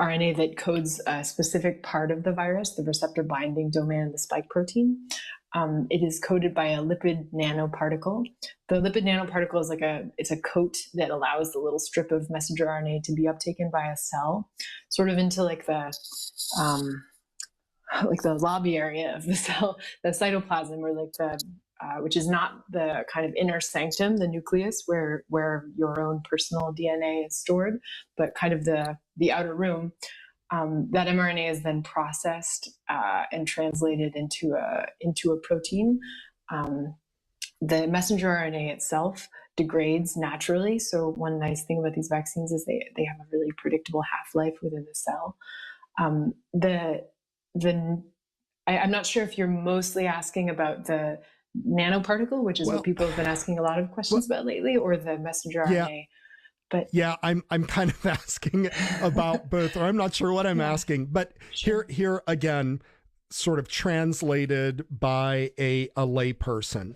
RNA that codes a specific part of the virus, the receptor binding domain of the spike protein. It is coded by a lipid nanoparticle. The lipid nanoparticle is it's a coat that allows the little strip of messenger RNA to be uptaken by a cell, sort of into like the lobby area of the cell, the cytoplasm, or which is not the kind of inner sanctum, the nucleus where your own personal DNA is stored, but kind of the outer room. That mRNA is then processed and translated into a protein. The messenger RNA itself degrades naturally. So one nice thing about these vaccines is they have a really predictable half-life within the cell. I'm not sure if you're mostly asking about the nanoparticle, which is what people have been asking a lot of questions about lately, or the messenger RNA. But yeah, I'm kind of asking about both, or I'm not sure what I'm asking. But here again, sort of translated by a layperson.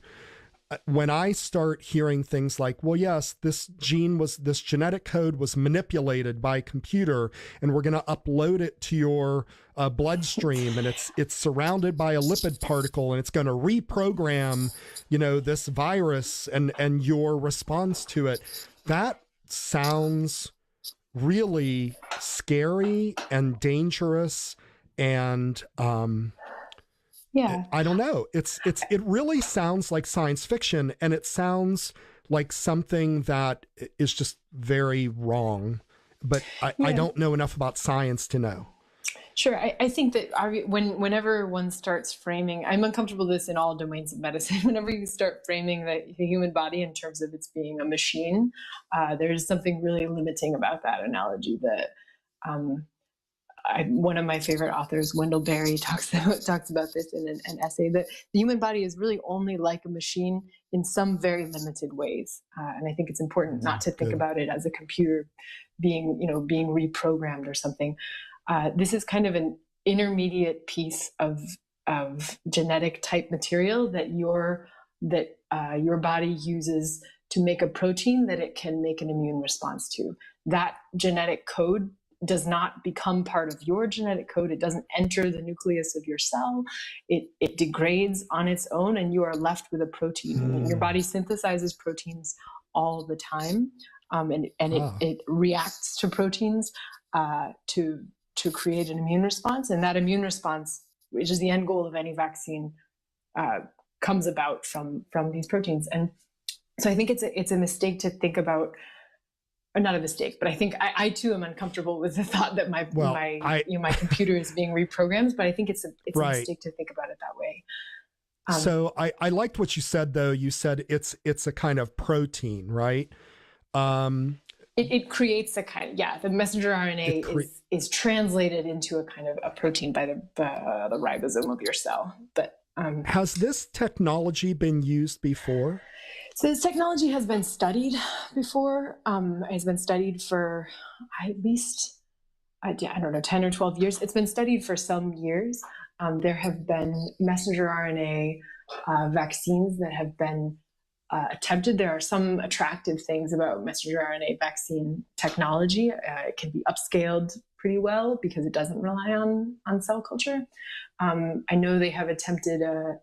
When I start hearing things like, well, yes, this genetic code was manipulated by a computer, and we're going to upload it to your bloodstream, and it's surrounded by a lipid particle, and it's going to reprogram, this virus and your response to it. That sounds really scary and dangerous, and I don't know. It really sounds like science fiction, and it sounds like something that is just very wrong. But I don't know enough about science to know. Sure. I think that whenever one starts framing, I'm uncomfortable with this in all domains of medicine. Whenever you start framing the human body in terms of its being a machine, there's something really limiting about that analogy. That one of my favorite authors, Wendell Berry, talks about this in an essay, that the human body is really only like a machine in some very limited ways. And I think it's important not to think about it as a computer being reprogrammed or something. This is kind of an intermediate piece of genetic type material that your body uses to make a protein that it can make an immune response to. That genetic code does not become part of your genetic code. It doesn't enter the nucleus of your cell. It degrades on its own, and you are left with a protein. Your body synthesizes proteins all the time, and it reacts to proteins to create an immune response. And that immune response, which is the end goal of any vaccine, comes about from these proteins. And so I think it's a mistake to think about, or not a mistake, but I think I too am uncomfortable with the thought that my computer is being reprogrammed. But I think it's a mistake to think about it that way. So I liked what you said, though. You said it's a kind of protein, right? It creates a kind, the messenger RNA is translated into a kind of a protein by the ribosome of your cell. But has this technology been used before? So this technology has been studied before. It's been studied for at least, 10 or 12 years. It's been studied for some years. There have been messenger RNA vaccines that have been attempted. There are some attractive things about messenger RNA vaccine technology. It can be upscaled pretty well because it doesn't rely on cell culture. I know they have attempted a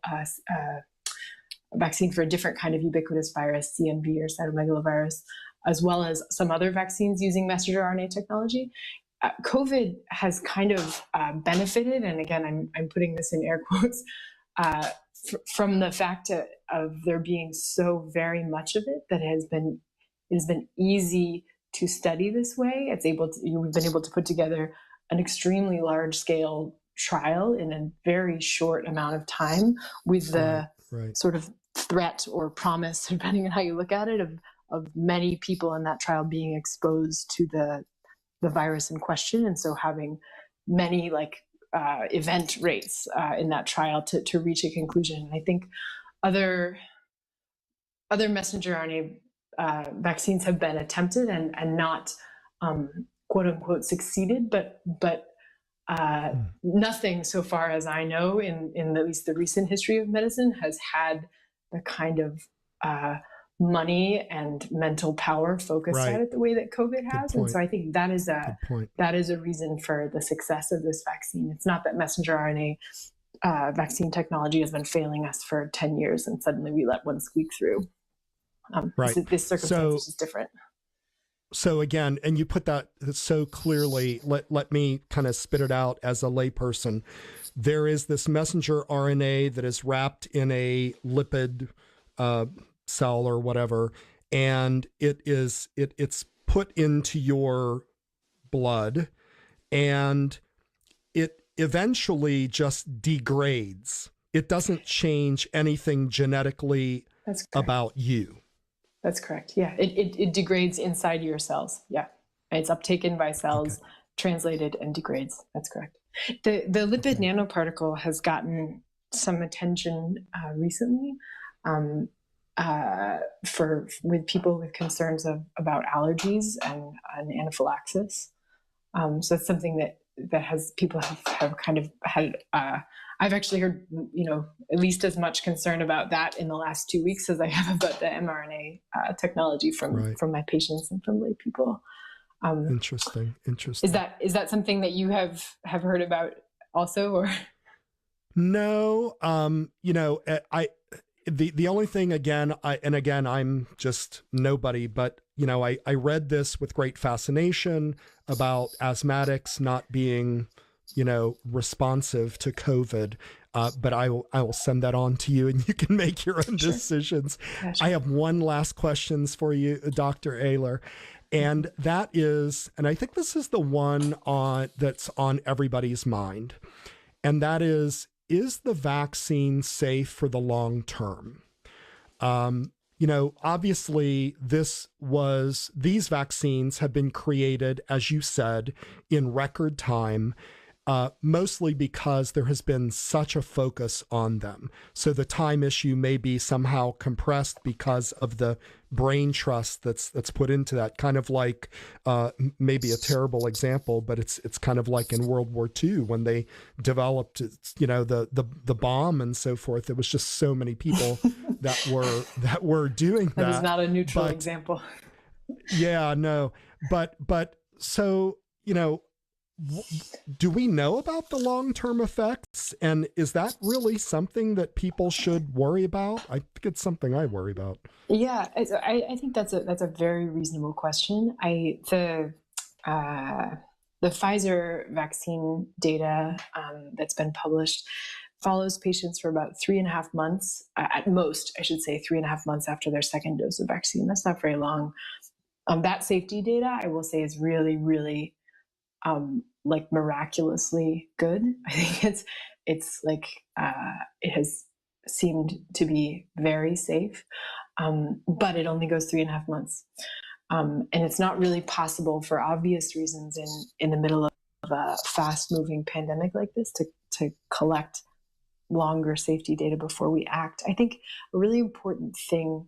vaccine for a different kind of ubiquitous virus, CMV or cytomegalovirus, as well as some other vaccines using messenger RNA technology. COVID has kind of benefited, and again, I'm putting this in air quotes, from the fact of there being so very much of it that it has been easy to study this way. We've been able to put together an extremely large scale trial in a very short amount of time with the sort of threat or promise, depending on how you look at it, of many people in that trial being exposed to the virus in question. And so having many event rates in that trial to reach a conclusion. And I think other other messenger RNA vaccines have been attempted and not quote unquote succeeded, but nothing so far as I know in at least the recent history of medicine has had the kind of money and mental power focused Right. at it the way that COVID has. And so I think that is a reason for the success of this vaccine. It's not that messenger RNA vaccine technology has been failing us for 10 years and suddenly we let one squeak through. Right. This circumstance is different. So again, and you put that so clearly, let me kind of spit it out as a layperson. There is this messenger RNA that is wrapped in a lipid cell or whatever, and it's put into your blood, and it eventually just degrades. It doesn't change anything genetically about you. That's correct. Yeah, it degrades inside your cells. Yeah, it's uptaken by cells, translated, and degrades. That's correct. The lipid nanoparticle has gotten some attention recently with people with concerns about allergies and anaphylaxis. So it's something that people have kind of had. I've actually heard, at least as much concern about that in the last 2 weeks as I have about the mRNA technology from my patients and from lay people. Interesting. Is that something that you have heard about also, or? No, the only thing again, I'm just nobody, but I read this with great fascination about asthmatics not being responsive to COVID. But I will send that on to you and you can make your own decisions. Gotcha. I have one last questions for you, Dr. Ehler. And that is, and I think this is the one that's on everybody's mind. And that is the vaccine safe for the long term? Obviously these vaccines have been created, as you said, in record time, mostly because there has been such a focus on them. So the time issue may be somehow compressed because of the brain trust that's put into that. Kind of like maybe a terrible example, but it's kind of like in World War II when they developed the bomb and so forth. There was just so many people that were doing that. That is not a neutral example. Yeah, no, but so do we know about the long-term effects? And is that really something that people should worry about? I think it's something I worry about. Yeah, I think that's a very reasonable question. The Pfizer vaccine data that's been published follows patients for about 3.5 months, at most, I should say 3.5 months after their second dose of vaccine. That's not very long. That safety data, I will say, is really, really miraculously good. I think it's like it has seemed to be very safe, but it only goes 3.5 months, and it's not really possible for obvious reasons in the middle of a fast-moving pandemic like this to collect longer safety data before we act. I think a really important thing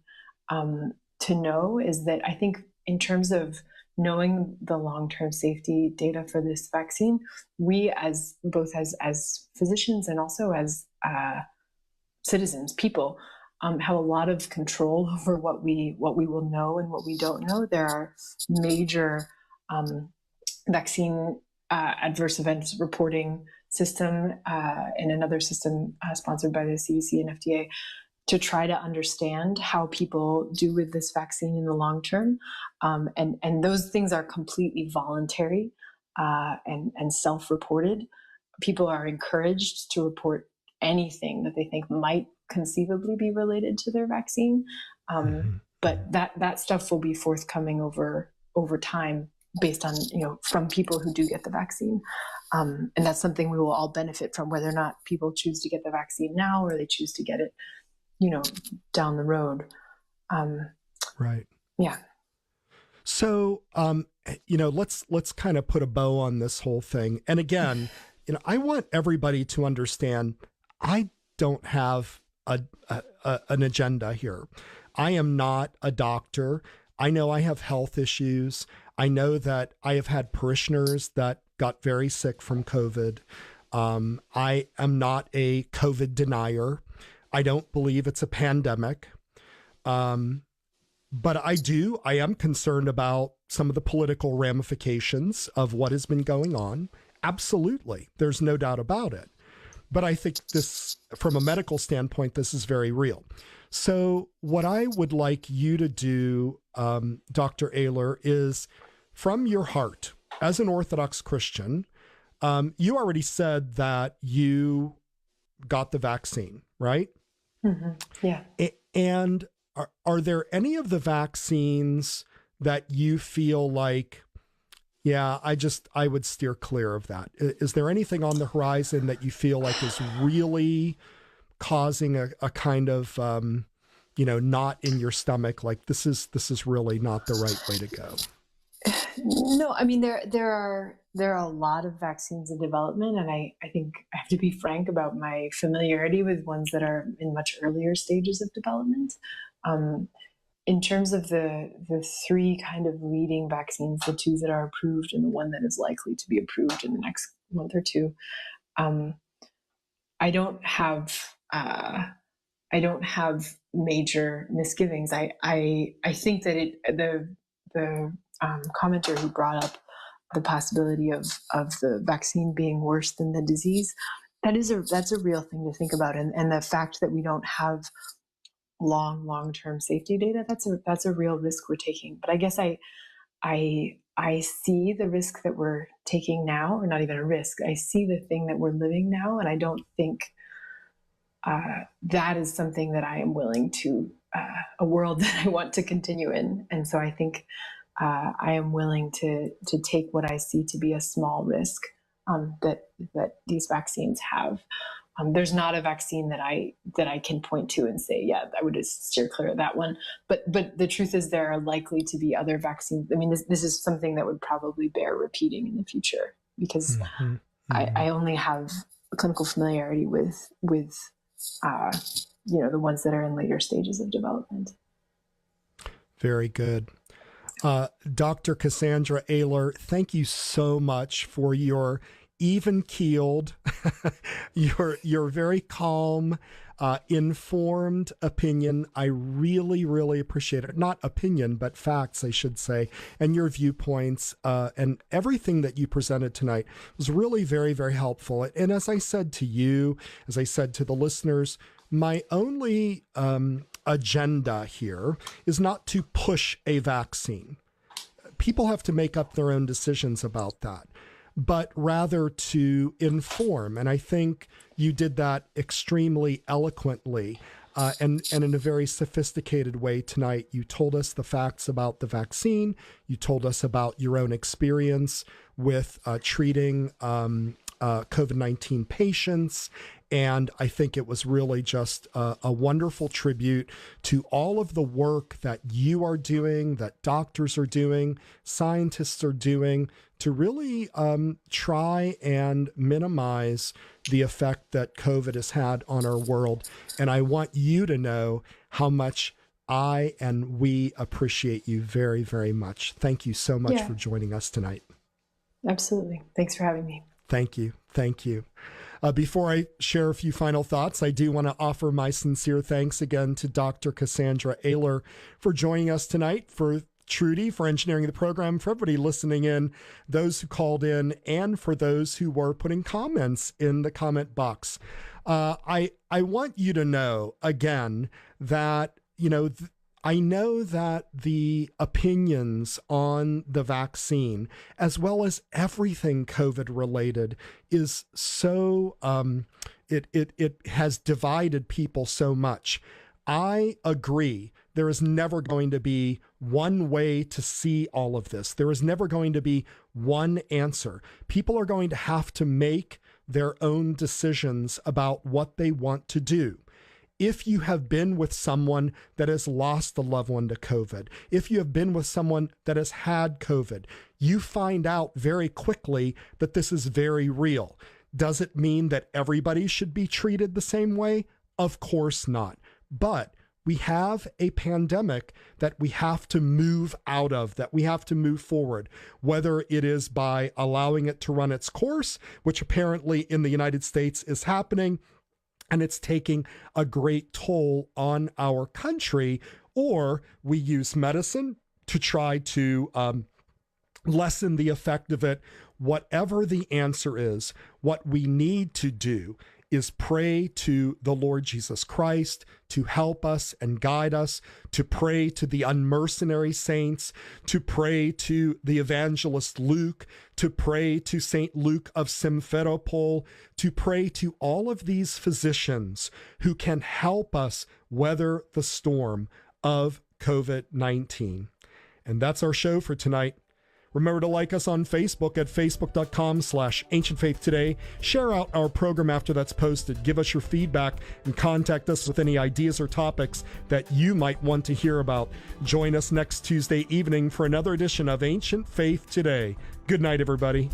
to know is that I think in terms of knowing the long-term safety data for this vaccine, we both as physicians and also as citizens, people, have a lot of control over what we will know and what we don't know. There are major vaccine adverse events reporting system and another system sponsored by the CDC and FDA to try to understand how people do with this vaccine in the long term. And those things are completely voluntary and self-reported. People are encouraged to report anything that they think might conceivably be related to their vaccine. But that stuff will be forthcoming over time based on, from people who do get the vaccine. And that's something we will all benefit from, whether or not people choose to get the vaccine now or they choose to get it down the road. Right. Yeah. So, let's kind of put a bow on this whole thing. And again, I want everybody to understand, I don't have an agenda here. I am not a doctor. I know I have health issues. I know that I have had parishioners that got very sick from COVID. I am not a COVID denier. I don't believe it's a pandemic. But I am concerned about some of the political ramifications of what has been going on. Absolutely. There's no doubt about it. But I think this, from a medical standpoint, this is very real. So what I would like you to do, Dr. Ehler, is from your heart, as an Orthodox Christian, you already said that you got the vaccine, right? Mm-hmm. Yeah. And are there any of the vaccines that you feel like, yeah, I would steer clear of that? Is there anything on the horizon that you feel like is really causing a kind of, knot in your stomach? Like this is really not the right way to go. No, I mean, there are a lot of vaccines in development, and I think I have to be frank about my familiarity with ones that are in much earlier stages of development. In terms of the three kind of leading vaccines, the two that are approved and the one that is likely to be approved in the next month or two, I don't have major misgivings. I think that the commenter who brought up the possibility of the vaccine being worse than the disease, that's a real thing to think about, and the fact that we don't have long-term safety data, that's a real risk we're taking. But I guess I see the risk that we're taking now, or not even a risk. I see the thing that we're living now, and I don't think that is something that I am willing to, a world that I want to continue in. And so I think I am willing to take what I see to be a small risk that these vaccines have. There's not a vaccine that I can point to and say, yeah, I would just steer clear of that one. But the truth is, there are likely to be other vaccines. I mean, this is something that would probably bear repeating in the future, because I only have clinical familiarity with the ones that are in later stages of development. Very good. Dr. Cassandra Ehler, thank you so much for your even-keeled, your very calm, informed opinion. I really, really appreciate it. Not opinion, but facts, I should say, and your viewpoints, and everything that you presented tonight was really very, very helpful. And as I said to you, as I said to the listeners, my only agenda here is not to push a vaccine. People have to make up their own decisions about that, but rather to inform. And I think you did that extremely eloquently and in a very sophisticated way tonight. You told us the facts about the vaccine. You told us about your own experience with treating COVID-19 patients. And I think it was really just a wonderful tribute to all of the work that you are doing, that doctors are doing, scientists are doing, to really try and minimize the effect that COVID has had on our world. And I want you to know how much I and we appreciate you very, very much. Thank you so much for joining us tonight. Absolutely. Thanks for having me. Thank you. Thank you. Before I share a few final thoughts, I do want to offer my sincere thanks again to Dr. Cassandra Ehler for joining us tonight, for Trudy for engineering the program, for everybody listening in, those who called in, and for those who were putting comments in the comment box. I want you to know again that, I know that the opinions on the vaccine, as well as everything COVID related, is so, it has divided people so much. I agree. There is never going to be one way to see all of this. There is never going to be one answer. People are going to have to make their own decisions about what they want to do. If you have been with someone that has lost a loved one to COVID, if you have been with someone that has had COVID, you find out very quickly that this is very real. Does it mean that everybody should be treated the same way? Of course not. But we have a pandemic that we have to move out of, that we have to move forward, whether it is by allowing it to run its course, which apparently in the United States is happening, and it's taking a great toll on our country, or we use medicine to try to lessen the effect of it. Whatever the answer is, what we need to do is pray to the Lord Jesus Christ to help us and guide us, to pray to the unmercenary saints, to pray to the evangelist Luke, to pray to St. Luke of Simferopol, to pray to all of these physicians who can help us weather the storm of COVID-19. And that's our show for tonight. Remember to like us on Facebook at facebook.com/ancientfaithtoday. Share out our program after that's posted. Give us your feedback and contact us with any ideas or topics that you might want to hear about. Join us next Tuesday evening for another edition of Ancient Faith Today. Good night, everybody.